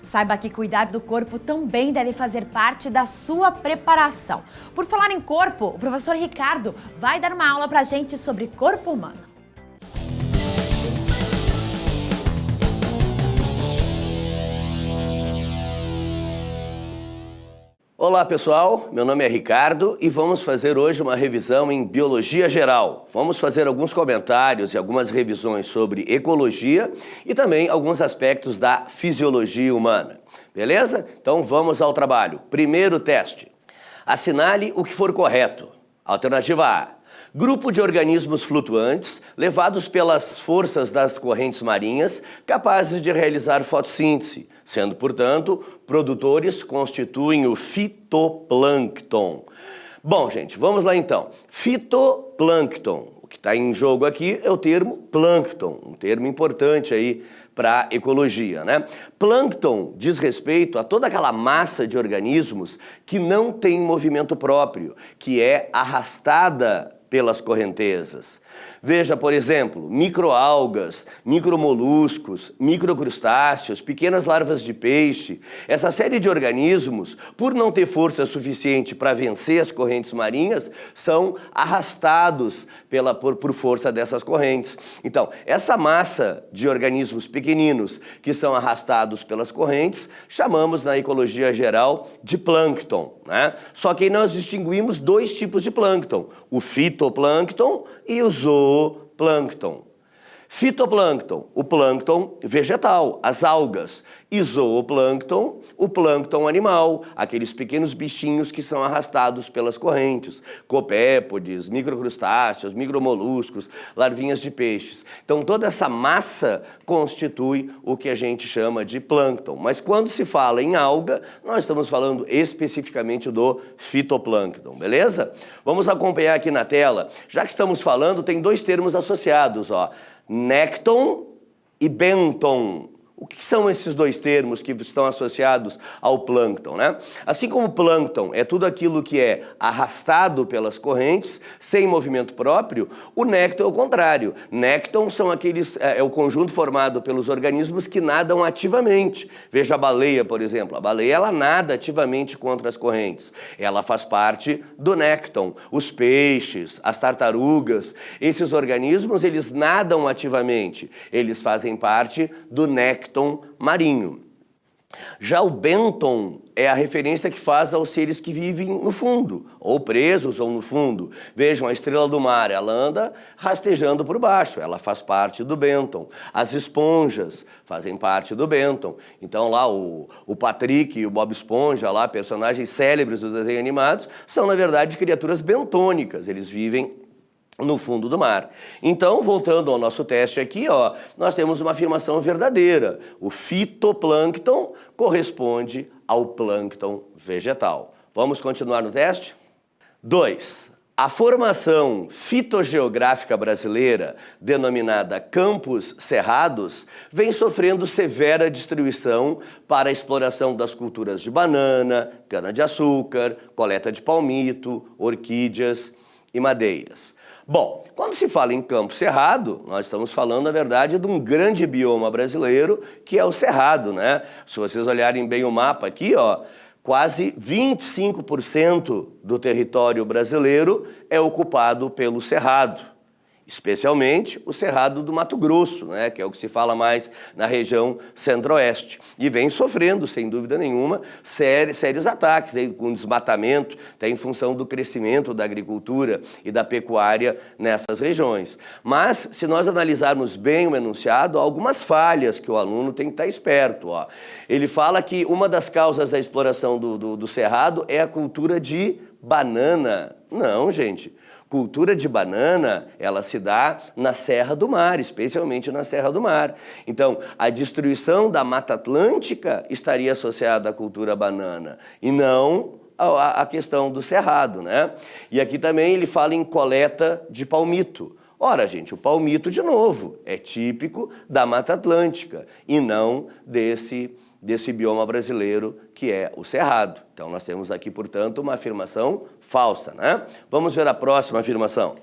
Saiba que cuidar do corpo também deve fazer parte da sua preparação. Por falar em corpo, o professor Ricardo vai dar uma aula pra gente sobre corpo humano. Olá pessoal, meu nome é Ricardo e vamos fazer hoje uma revisão em Biologia Geral. Vamos fazer alguns comentários e algumas revisões sobre ecologia e também alguns aspectos da fisiologia humana. Beleza? Então vamos ao trabalho. Primeiro teste. Assinale o que for correto. Alternativa A. Grupo de organismos flutuantes levados pelas forças das correntes marinhas capazes de realizar fotossíntese, sendo, portanto, produtores constituem o fitoplâncton. Bom, gente, vamos lá então. Fitoplâncton. O que está em jogo aqui é o termo plâncton, um termo importante aí para a ecologia, né? Plâncton diz respeito a toda aquela massa de organismos que não tem movimento próprio, que é arrastada pelas correntezas. Veja, por exemplo, microalgas, micromoluscos, microcrustáceos, pequenas larvas de peixe. Essa série de organismos, por não ter força suficiente para vencer as correntes marinhas, são arrastados por força dessas correntes. Então, essa massa de organismos pequeninos que são arrastados pelas correntes, chamamos na ecologia geral de plâncton, né? Só que nós distinguimos dois tipos de plâncton, o fitoplâncton e o zooplâncton. Fitoplâncton, o plâncton vegetal, as algas. E zooplâncton, o plâncton animal, aqueles pequenos bichinhos que são arrastados pelas correntes. Copépodes, microcrustáceos, micromoluscos, larvinhas de peixes. Então toda essa massa constitui o que a gente chama de plâncton. Mas quando se fala em alga, nós estamos falando especificamente do fitoplâncton, beleza? Vamos acompanhar aqui na tela. Já que estamos falando, tem dois termos associados, ó. Nécton e benton. O que são esses dois termos que estão associados ao plâncton, né? Assim como o plâncton é tudo aquilo que é arrastado pelas correntes, sem movimento próprio, o nécton é o contrário. Nécton são é o conjunto formado pelos organismos que nadam ativamente. Veja a baleia, por exemplo. A baleia, ela nada ativamente contra as correntes. Ela faz parte do nécton. Os peixes, as tartarugas, esses organismos, eles nadam ativamente. Eles fazem parte do nécton marinho. Já o benton é a referência que faz aos seres que vivem no fundo, ou presos ou no fundo. Vejam, a estrela do mar, ela anda rastejando por baixo, ela faz parte do benton. As esponjas fazem parte do benton. Então lá o Patrick e o Bob Esponja, lá, personagens célebres dos desenhos animados, são na verdade criaturas bentônicas, eles vivem no fundo do mar. Então, voltando ao nosso teste aqui, ó, nós temos uma afirmação verdadeira. O fitoplâncton corresponde ao plâncton vegetal. Vamos continuar no teste? 2. A formação fitogeográfica brasileira, denominada Campos Cerrados, vem sofrendo severa destruição para a exploração das culturas de banana, cana-de-açúcar, coleta de palmito, orquídeas e madeiras. Bom, quando se fala em Campo Cerrado, nós estamos falando, na verdade, de um grande bioma brasileiro, que é o Cerrado, né? Se vocês olharem bem o mapa aqui, ó, quase 25% do território brasileiro é ocupado pelo Cerrado. Especialmente o Cerrado do Mato Grosso, né, que é o que se fala mais na região centro-oeste. E vem sofrendo, sem dúvida nenhuma, sérios ataques aí, com desmatamento, até em função do crescimento da agricultura e da pecuária nessas regiões. Mas, se nós analisarmos bem o enunciado, há algumas falhas que o aluno tem que estar esperto. Ó. Ele fala que uma das causas da exploração do Cerrado é a cultura de banana. Não, gente. Cultura de banana, ela se dá na Serra do Mar, especialmente na Serra do Mar. Então, a destruição da Mata Atlântica estaria associada à cultura banana e não à questão do cerrado, né? E aqui também ele fala em coleta de palmito. Ora, gente, o palmito, de novo, é típico da Mata Atlântica e não desse bioma brasileiro que é o cerrado. Então nós temos aqui, portanto, uma afirmação falsa, né? Vamos ver a próxima afirmação.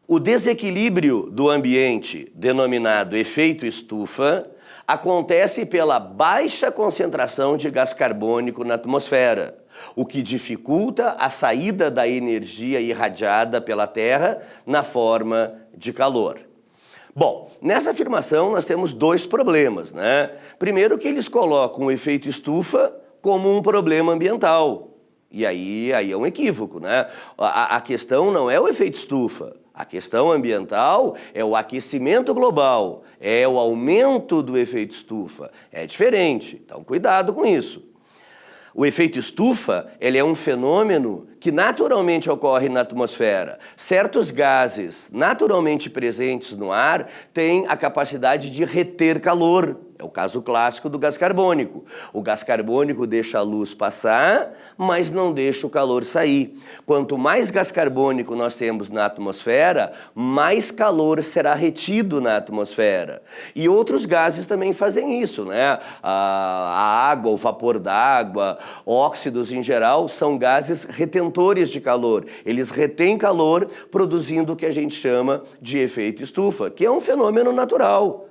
O desequilíbrio do ambiente, denominado efeito estufa, acontece pela baixa concentração de gás carbônico na atmosfera, o que dificulta a saída da energia irradiada pela Terra na forma de calor. Bom, nessa afirmação nós temos dois problemas, né? Primeiro que eles colocam o efeito estufa como um problema ambiental. E aí é um equívoco, né? A questão não é o efeito estufa. A questão ambiental é o aquecimento global, é o aumento do efeito estufa. É diferente, então cuidado com isso. O efeito estufa, ele é um fenômeno que naturalmente ocorre na atmosfera. Certos gases naturalmente presentes no ar têm a capacidade de reter calor. É o caso clássico do gás carbônico. O gás carbônico deixa a luz passar, mas não deixa o calor sair. Quanto mais gás carbônico nós temos na atmosfera, mais calor será retido na atmosfera. E outros gases também fazem isso, né? A água, o vapor d'água, óxidos em geral, são gases retentores de calor. Eles retêm calor, produzindo o que a gente chama de efeito estufa, que é um fenômeno natural.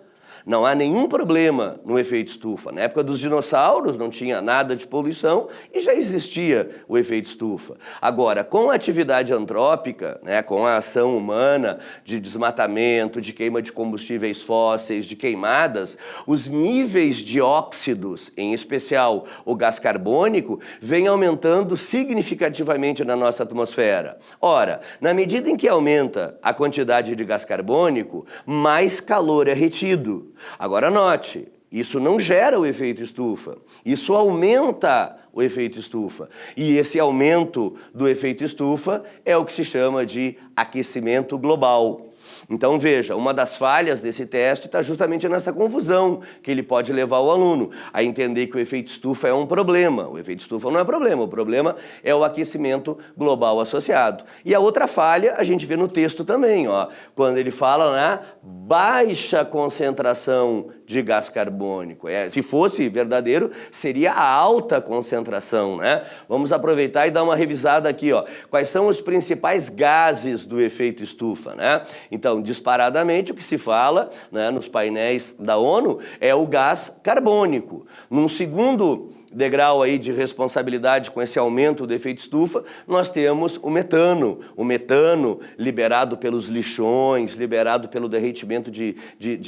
Não há nenhum problema no efeito estufa. Na época dos dinossauros não tinha nada de poluição e já existia o efeito estufa. Agora, com a atividade antrópica, né, com a ação humana de desmatamento, de queima de combustíveis fósseis, de queimadas, os níveis de óxidos, em especial o gás carbônico, vêm aumentando significativamente na nossa atmosfera. Ora, na medida em que aumenta a quantidade de gás carbônico, mais calor é retido. Agora note, isso não gera o efeito estufa, isso aumenta o efeito estufa. E esse aumento do efeito estufa é o que se chama de aquecimento global. Então veja, uma das falhas desse teste está justamente nessa confusão que ele pode levar o aluno a entender que o efeito estufa é um problema. O efeito estufa não é problema, o problema é o aquecimento global associado. E a outra falha a gente vê no texto também, ó, quando ele fala na baixa concentração de gás carbônico. Se fosse verdadeiro, seria a alta concentração, né? Vamos aproveitar e dar uma revisada aqui, ó. Quais são os principais gases do efeito estufa, né? Então, disparadamente, o que se fala, né, nos painéis da ONU é o gás carbônico. Num segundo degrau aí de responsabilidade com esse aumento do efeito estufa, nós temos o metano. O metano liberado pelos lixões, liberado pelo derretimento de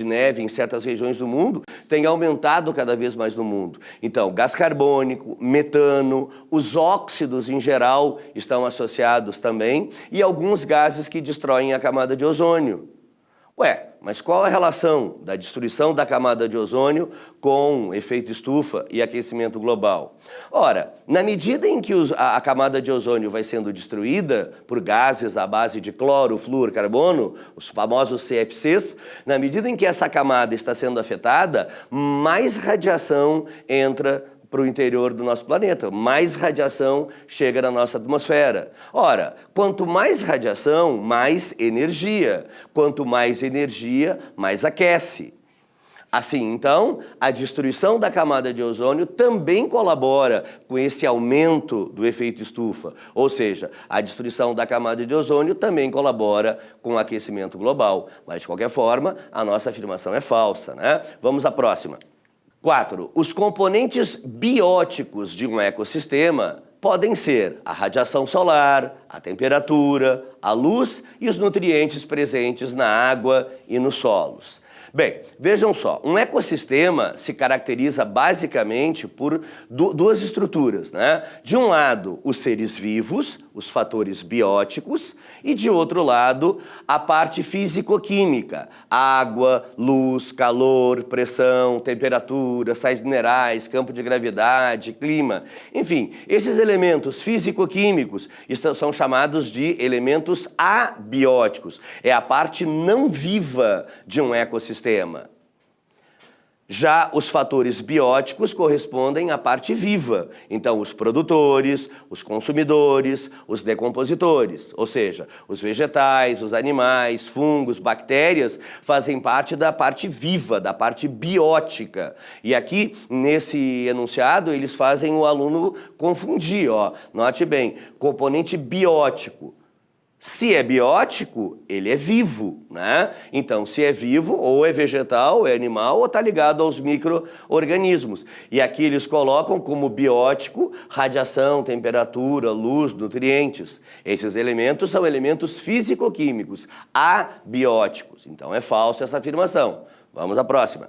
neve em certas regiões do mundo, tem aumentado cada vez mais no mundo. Então, gás carbônico, metano, os óxidos em geral estão associados também e alguns gases que destroem a camada de ozônio. Ué, mas qual a relação da destruição da camada de ozônio com efeito estufa e aquecimento global? Ora, na medida em que a camada de ozônio vai sendo destruída por gases à base de cloro, flúor, carbono, os famosos CFCs, na medida em que essa camada está sendo afetada, mais radiação entra para o interior do nosso planeta, mais radiação chega na nossa atmosfera. Ora, quanto mais radiação, mais energia. Quanto mais energia, mais aquece. Assim, então, a destruição da camada de ozônio também colabora com esse aumento do efeito estufa. Ou seja, a destruição da camada de ozônio também colabora com o aquecimento global. Mas, de qualquer forma, a nossa afirmação é falsa, né? Vamos à próxima. 4. Os componentes bióticos de um ecossistema podem ser a radiação solar, a temperatura, a luz e os nutrientes presentes na água e nos solos. Bem, vejam só, um ecossistema se caracteriza basicamente por duas estruturas, né? De um lado, os seres vivos, os fatores bióticos, e de outro lado, a parte físico-química, água, luz, calor, pressão, temperatura, sais minerais, campo de gravidade, clima. Enfim, esses elementos físico-químicos são chamados de elementos abióticos. É a parte não viva de um ecossistema. Já os fatores bióticos correspondem à parte viva, então os produtores, os consumidores, os decompositores, ou seja, os vegetais, os animais, fungos, bactérias fazem parte da parte viva, da parte biótica. E aqui, nesse enunciado, eles fazem o aluno confundir, ó. Note bem, componente biótico. Se é biótico, ele é vivo, né? Então, se é vivo, ou é vegetal, ou é animal, ou está ligado aos micro-organismos. E aqui eles colocam como biótico radiação, temperatura, luz, nutrientes. Esses elementos são elementos físico-químicos, abióticos. Então, é falsa essa afirmação. Vamos à próxima.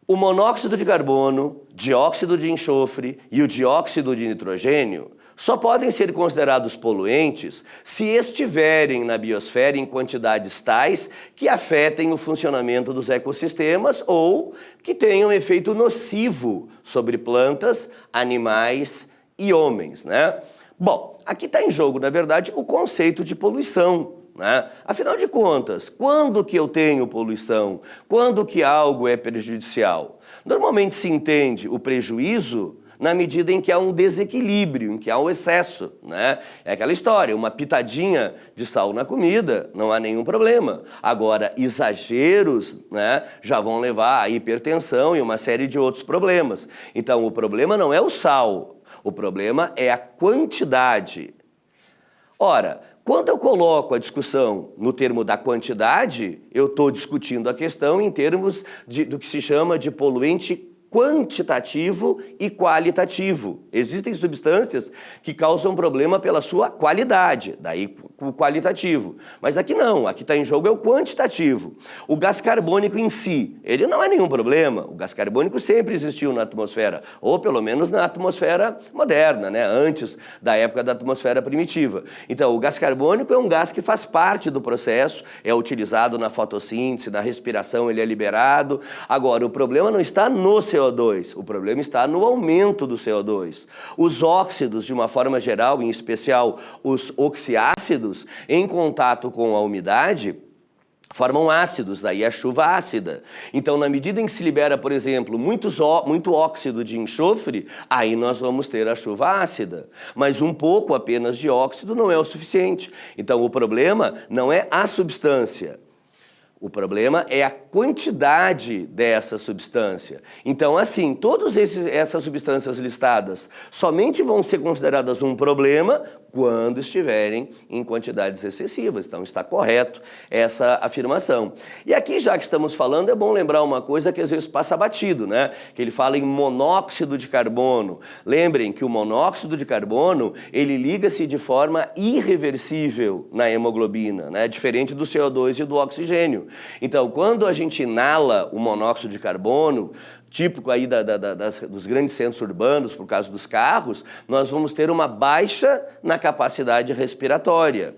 O monóxido de carbono, dióxido de enxofre e o dióxido de nitrogênio só podem ser considerados poluentes se estiverem na biosfera em quantidades tais que afetem o funcionamento dos ecossistemas ou que tenham efeito nocivo sobre plantas, animais e homens, né? Bom, aqui está em jogo, na verdade, o conceito de poluição, né? Afinal de contas, quando que eu tenho poluição? Quando que algo é prejudicial? Normalmente se entende o prejuízo na medida em que há um desequilíbrio, em que há um excesso, né? É aquela história, uma pitadinha de sal na comida, não há nenhum problema. Agora, exageros, né, já vão levar à hipertensão e uma série de outros problemas. Então, o problema não é o sal, o problema é a quantidade. Ora, quando eu coloco a discussão no termo da quantidade, eu estou discutindo a questão em termos do que se chama de poluente quantitativo e qualitativo. Existem substâncias que causam problema pela sua qualidade, daí o qualitativo. Mas aqui não, aqui está em jogo é o quantitativo. O gás carbônico em si, ele não é nenhum problema. O gás carbônico sempre existiu na atmosfera, ou pelo menos na atmosfera moderna, né? Antes da época da atmosfera primitiva. Então, o gás carbônico é um gás que faz parte do processo, é utilizado na fotossíntese, na respiração ele é liberado. Agora, o problema não está no CO2, o problema está no aumento do CO2. Os óxidos, de uma forma geral, em especial os oxiácidos, em contato com a umidade, formam ácidos, daí a chuva ácida. Então, na medida em que se libera, por exemplo, muito óxido de enxofre, aí nós vamos ter a chuva ácida. Mas um pouco apenas de óxido não é o suficiente. Então, o problema não é a substância. O problema é a quantidade dessa substância. Então, assim, todas essas substâncias listadas somente vão ser consideradas um problema quando estiverem em quantidades excessivas. Então, está correto essa afirmação. E aqui, já que estamos falando, é bom lembrar uma coisa que às vezes passa batido, né? Que ele fala em monóxido de carbono. Lembrem que o monóxido de carbono, ele liga-se de forma irreversível na hemoglobina, né? Diferente do CO2 e do oxigênio. Então, quando a gente inala o monóxido de carbono, típico aí dos grandes centros urbanos, por causa dos carros, nós vamos ter uma baixa na capacidade respiratória.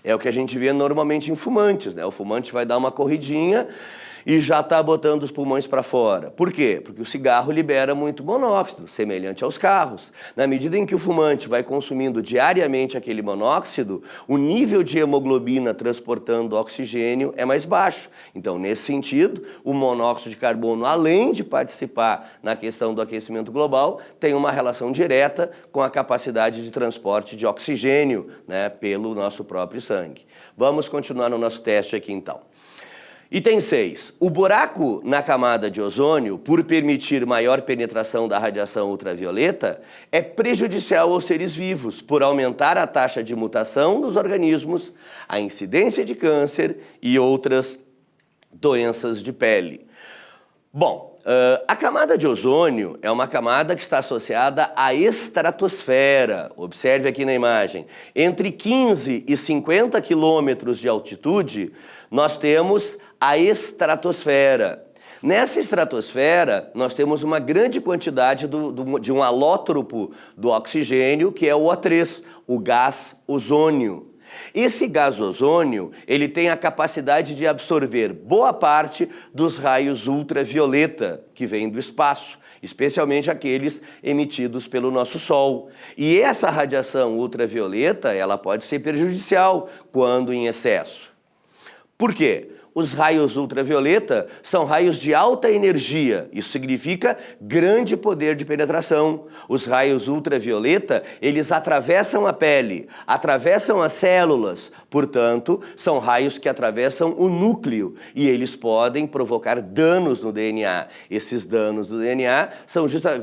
É o que a gente vê normalmente em fumantes, né? O fumante vai dar uma corridinha e já está botando os pulmões para fora. Por quê? Porque o cigarro libera muito monóxido, semelhante aos carros. Na medida em que o fumante vai consumindo diariamente aquele monóxido, o nível de hemoglobina transportando oxigênio é mais baixo. Então, nesse sentido, o monóxido de carbono, além de participar na questão do aquecimento global, tem uma relação direta com a capacidade de transporte de oxigênio, né, pelo nosso próprio sangue. Vamos continuar no nosso teste aqui, então. Item 6. O buraco na camada de ozônio, por permitir maior penetração da radiação ultravioleta, é prejudicial aos seres vivos, por aumentar a taxa de mutação dos organismos, a incidência de câncer e outras doenças de pele. Bom, a camada de ozônio é uma camada que está associada à estratosfera. Observe aqui na imagem. Entre 15 e 50 quilômetros de altitude, nós temos a estratosfera. Nessa estratosfera, nós temos uma grande quantidade de um alótropo do oxigênio, que é o O3, o gás ozônio. Esse gás ozônio, ele tem a capacidade de absorver boa parte dos raios ultravioleta que vêm do espaço, especialmente aqueles emitidos pelo nosso Sol. E essa radiação ultravioleta, ela pode ser prejudicial quando em excesso. Por quê? os raios ultravioleta são raios de alta energia. Isso significa grande poder de penetração. Os raios ultravioleta, eles atravessam a pele, atravessam as células. Portanto, são raios que atravessam o núcleo e eles podem provocar danos no DNA. Esses danos do DNA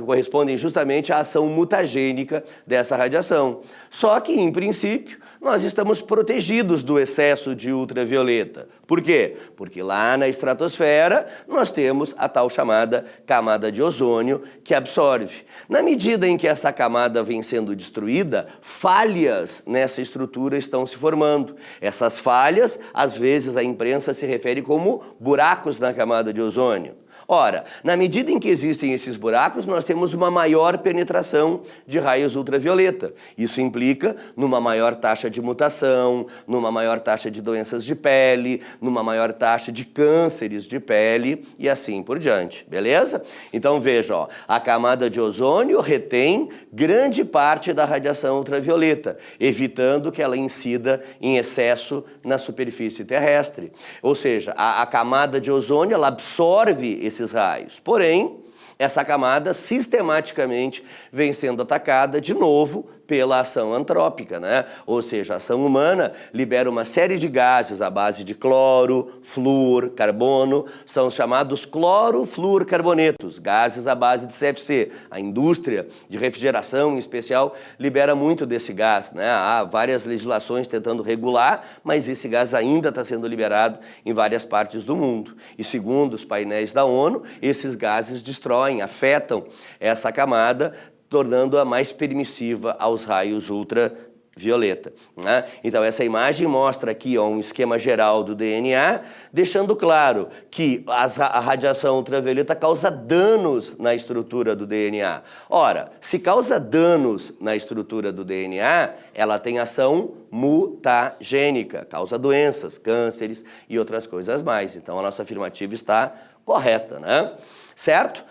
correspondem justamente à ação mutagênica dessa radiação. Só que, em princípio, nós estamos protegidos do excesso de ultravioleta. Por quê? Porque lá na estratosfera nós temos a tal chamada camada de ozônio que absorve. Na medida em que essa camada vem sendo destruída, falhas nessa estrutura estão se formando. Essas falhas, às vezes a imprensa se refere como buracos na camada de ozônio. Ora, na medida em que existem esses buracos, nós temos uma maior penetração de raios ultravioleta. Isso implica numa maior taxa de mutação, numa maior taxa de doenças de pele, numa maior taxa de cânceres de pele e assim por diante, beleza? Então veja, ó, a camada de ozônio retém grande parte da radiação ultravioleta, evitando que ela incida em excesso na superfície terrestre. Ou seja, a camada de ozônio, ela absorve esses raios. Porém, essa camada sistematicamente vem sendo atacada de novo pela ação antrópica, né? Ou seja, a ação humana libera uma série de gases à base de cloro, flúor, carbono, são chamados clorofluorcarbonetos, gases à base de CFC. A indústria de refrigeração, em especial, libera muito desse gás, né? Há várias legislações tentando regular, mas esse gás ainda está sendo liberado em várias partes do mundo. E segundo os painéis da ONU, esses gases destroem, afetam essa camada, tornando-a mais permissiva aos raios ultravioleta, né? Então essa imagem mostra aqui, ó, um esquema geral do DNA, deixando claro que a radiação ultravioleta causa danos na estrutura do DNA. Ora, se causa danos na estrutura do DNA, ela tem ação mutagênica, causa doenças, cânceres e outras coisas mais. Então a nossa afirmativa está correta, né? Certo?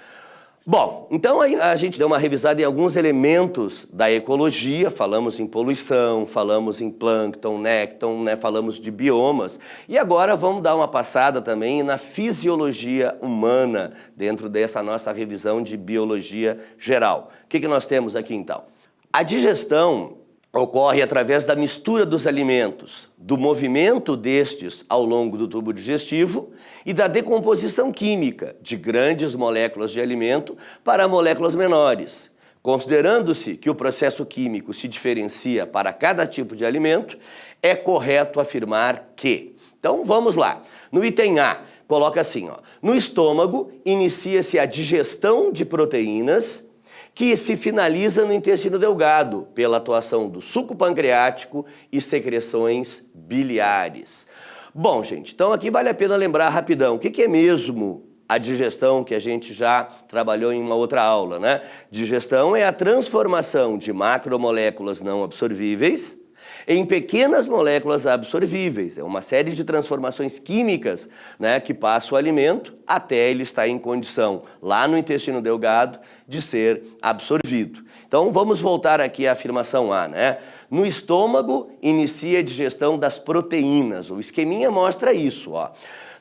Bom, então aí a gente deu uma revisada em alguns elementos da ecologia, falamos em poluição, falamos em plâncton, nécton, né, falamos de biomas, e agora vamos dar uma passada também na fisiologia humana, dentro dessa nossa revisão de biologia geral. O que nós temos aqui então? A digestão ocorre através da mistura dos alimentos, do movimento destes ao longo do tubo digestivo e da decomposição química de grandes moléculas de alimento para moléculas menores. Considerando-se que o processo químico se diferencia para cada tipo de alimento, é correto afirmar que... Então vamos lá. No item A, coloca assim, ó, no estômago inicia-se a digestão de proteínas que se finaliza no intestino delgado pela atuação do suco pancreático e secreções biliares. Bom, gente, então aqui vale a pena lembrar rapidão, o que é mesmo a digestão, que a gente já trabalhou em uma outra aula, né? Digestão é a transformação de macromoléculas não absorvíveis em pequenas moléculas absorvíveis. É uma série de transformações químicas, né, que passa o alimento até ele estar em condição, lá no intestino delgado, de ser absorvido. Então vamos voltar aqui à afirmação A, né? No estômago inicia a digestão das proteínas. O esqueminha mostra isso, ó.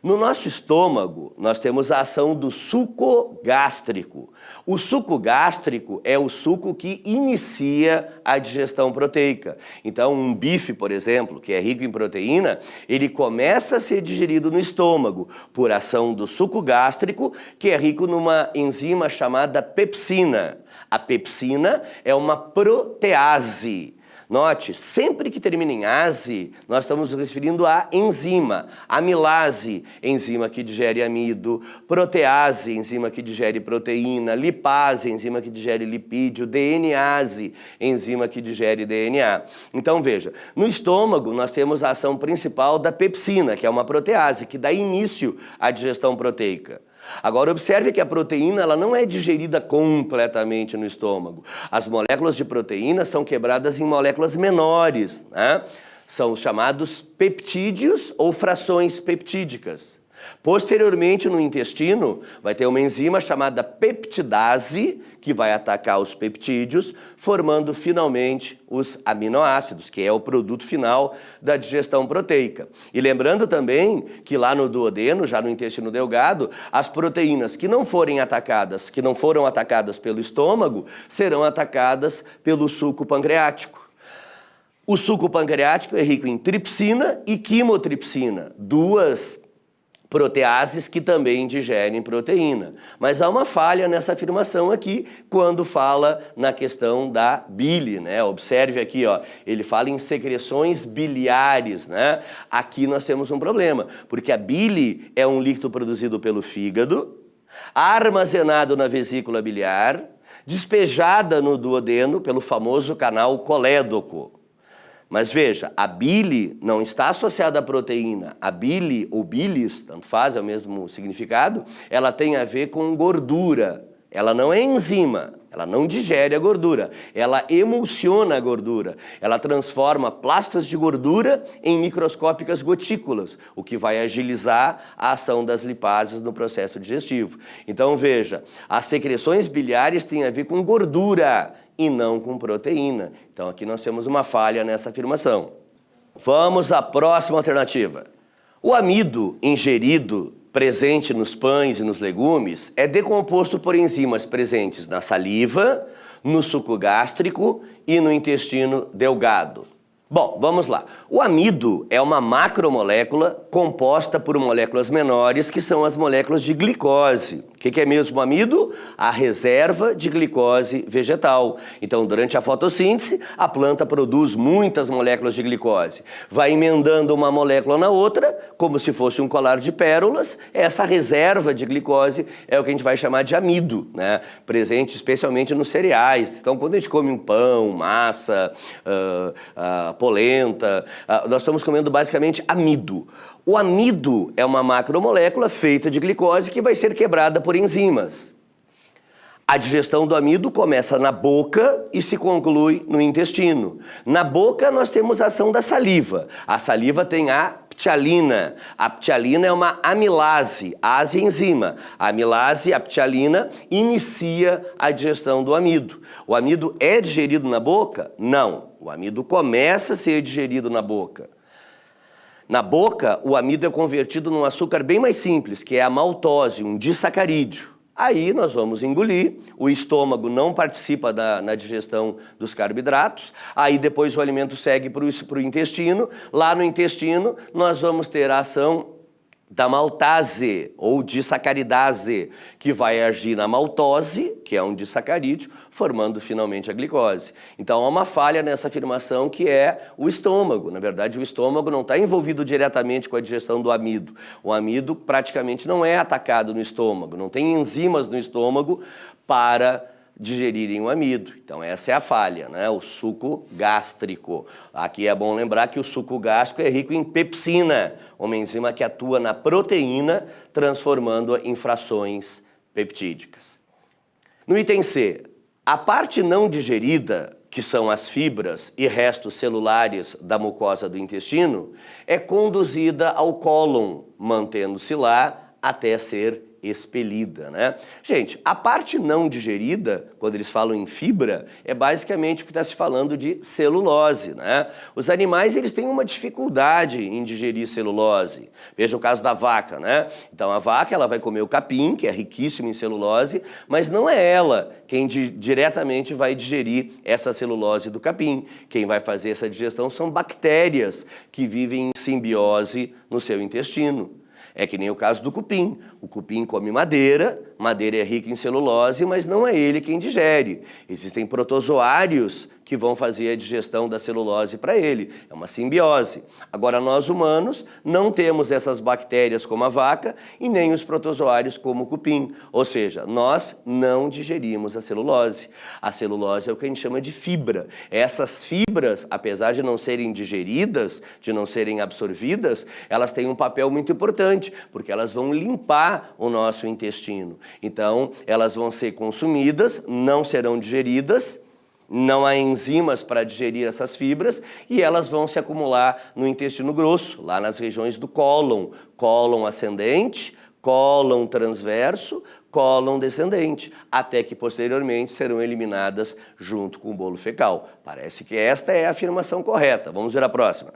No nosso estômago, nós temos a ação do suco gástrico. O suco gástrico é o suco que inicia a digestão proteica. Então, um bife, por exemplo, que é rico em proteína, ele começa a ser digerido no estômago por ação do suco gástrico, que é rico numa enzima chamada pepsina. A pepsina é uma protease. Note, sempre que termina em ase, nós estamos nos referindo à enzima. Amilase, enzima que digere amido, protease, enzima que digere proteína, lipase, enzima que digere lipídio, DNase, enzima que digere DNA. Então veja, no estômago nós temos a ação principal da pepsina, que é uma protease, que dá início à digestão proteica. Agora observe que a proteína ela não é digerida completamente no estômago. As moléculas de proteína são quebradas em moléculas menores, né? São chamados peptídeos ou frações peptídicas. Posteriormente, no intestino, vai ter uma enzima chamada peptidase, que vai atacar os peptídeos, formando finalmente os aminoácidos, que é o produto final da digestão proteica. E lembrando também que lá no duodeno, já no intestino delgado, as proteínas que não foram atacadas pelo estômago, serão atacadas pelo suco pancreático. O suco pancreático é rico em tripsina e quimotripsina, duas proteases que também digerem proteína. Mas há uma falha nessa afirmação aqui, quando fala na questão da bile, né? Observe aqui, ó, ele fala em secreções biliares, né? Aqui nós temos um problema, porque a bile é um líquido produzido pelo fígado, armazenado na vesícula biliar, despejada no duodeno pelo famoso canal colédoco. Mas veja, a bile não está associada à proteína. A bile, ou bilis, tanto faz, é o mesmo significado, ela tem a ver com gordura. Ela não é enzima, ela não digere a gordura, ela emulsiona a gordura. Ela transforma plastas de gordura em microscópicas gotículas, o que vai agilizar a ação das lipases no processo digestivo. Então veja, as secreções biliares têm a ver com gordura e não com proteína. Então aqui nós temos uma falha nessa afirmação. Vamos à próxima alternativa. O amido ingerido presente nos pães e nos legumes é decomposto por enzimas presentes na saliva, no suco gástrico e no intestino delgado. Bom, vamos lá. O amido é uma macromolécula composta por moléculas menores, que são as moléculas de glicose. O que é mesmo o amido? A reserva de glicose vegetal. Então, durante a fotossíntese, a planta produz muitas moléculas de glicose. Vai emendando uma molécula na outra, como se fosse um colar de pérolas. Essa reserva de glicose é o que a gente vai chamar de amido, né? Presente especialmente nos cereais. Então, quando a gente come um pão, massa, polenta, nós estamos comendo basicamente amido. O amido é uma macromolécula feita de glicose que vai ser quebrada por enzimas. A digestão do amido começa na boca e se conclui no intestino. Na boca nós temos a ação da saliva. A saliva tem a ptialina. A ptialina é uma amilase, ase enzima. A amilase, a ptialina, inicia a digestão do amido. O amido é digerido na boca? Não. O amido começa a ser digerido na boca. Na boca, o amido é convertido num açúcar bem mais simples, que é a maltose, um disacarídeo. Aí nós vamos engolir, o estômago não participa na digestão dos carboidratos, aí depois o alimento segue para o intestino. Lá no intestino nós vamos ter a ação da maltase ou disacaridase, que vai agir na maltose, que é um disacarídeo, formando finalmente a glicose. Então há uma falha nessa afirmação, que é o estômago. Na verdade, o estômago não está envolvido diretamente com a digestão do amido. O amido praticamente não é atacado no estômago, não tem enzimas no estômago para digerirem o amido. Então essa é a falha, né? O suco gástrico. Aqui é bom lembrar que o suco gástrico é rico em pepsina, uma enzima que atua na proteína, transformando-a em frações peptídicas. No item C, a parte não digerida, que são as fibras e restos celulares da mucosa do intestino, é conduzida ao cólon, mantendo-se lá até ser expelida, né? Gente, a parte não digerida, quando eles falam em fibra, é basicamente o que está se falando de celulose, né? Os animais, eles têm uma dificuldade em digerir celulose. Veja o caso da vaca, né? Então a vaca, ela vai comer o capim, que é riquíssimo em celulose, mas não é ela quem diretamente vai digerir essa celulose do capim. Quem vai fazer essa digestão são bactérias que vivem em simbiose no seu intestino. É que nem o caso do cupim. O cupim come madeira, madeira é rica em celulose, mas não é ele quem digere. Existem protozoários que vão fazer a digestão da celulose para ele. É uma simbiose. Agora, nós humanos não temos essas bactérias como a vaca e nem os protozoários como o cupim. Ou seja, nós não digerimos a celulose. A celulose é o que a gente chama de fibra. Essas fibras, apesar de não serem digeridas, de não serem absorvidas, elas têm um papel muito importante, porque elas vão limpar o nosso intestino. Então, elas vão ser consumidas, não serão digeridas, não há enzimas para digerir essas fibras e elas vão se acumular no intestino grosso, lá nas regiões do cólon, cólon ascendente, cólon transverso, cólon descendente, até que posteriormente serão eliminadas junto com o bolo fecal. Parece que esta é a afirmação correta. Vamos ver a próxima.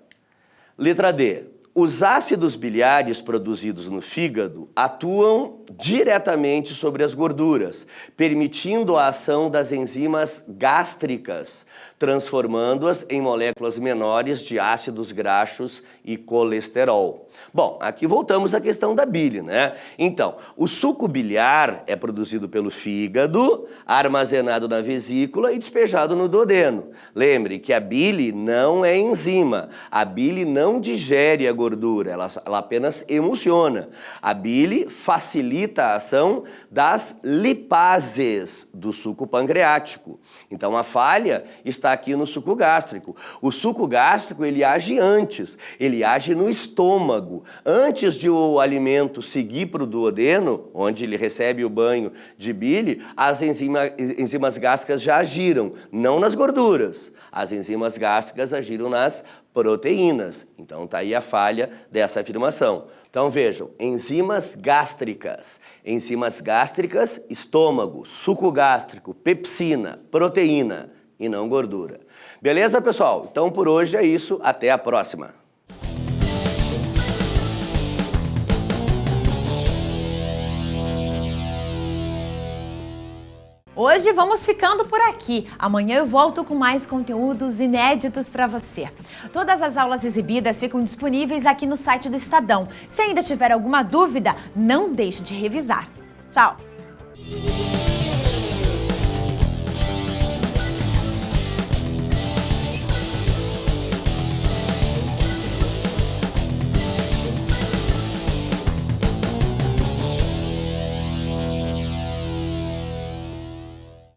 Letra D. Os ácidos biliares produzidos no fígado atuam diretamente sobre as gorduras, permitindo a ação das enzimas gástricas, transformando-as em moléculas menores de ácidos graxos e colesterol. Bom, aqui voltamos à questão da bile, né? Então, o suco biliar é produzido pelo fígado, armazenado na vesícula e despejado no duodeno. Lembre que a bile não é enzima, a bile não digere a gordura, ela apenas emulsiona. A bile facilita a ação das lipases do suco pancreático. Então a falha está aqui no suco gástrico. O suco gástrico ele age antes, ele age no estômago. Antes de o alimento seguir para o duodeno, onde ele recebe o banho de bile, as enzimas gástricas já agiram, não nas gorduras. As enzimas gástricas agiram nas proteínas. Então está aí a falha dessa afirmação. Então vejam, enzimas gástricas, estômago, suco gástrico, pepsina, proteína e não gordura. Beleza, pessoal? Então por hoje é isso, até a próxima. Hoje vamos ficando por aqui. Amanhã eu volto com mais conteúdos inéditos para você. Todas as aulas exibidas ficam disponíveis aqui no site do Estadão. Se ainda tiver alguma dúvida, não deixe de revisar. Tchau!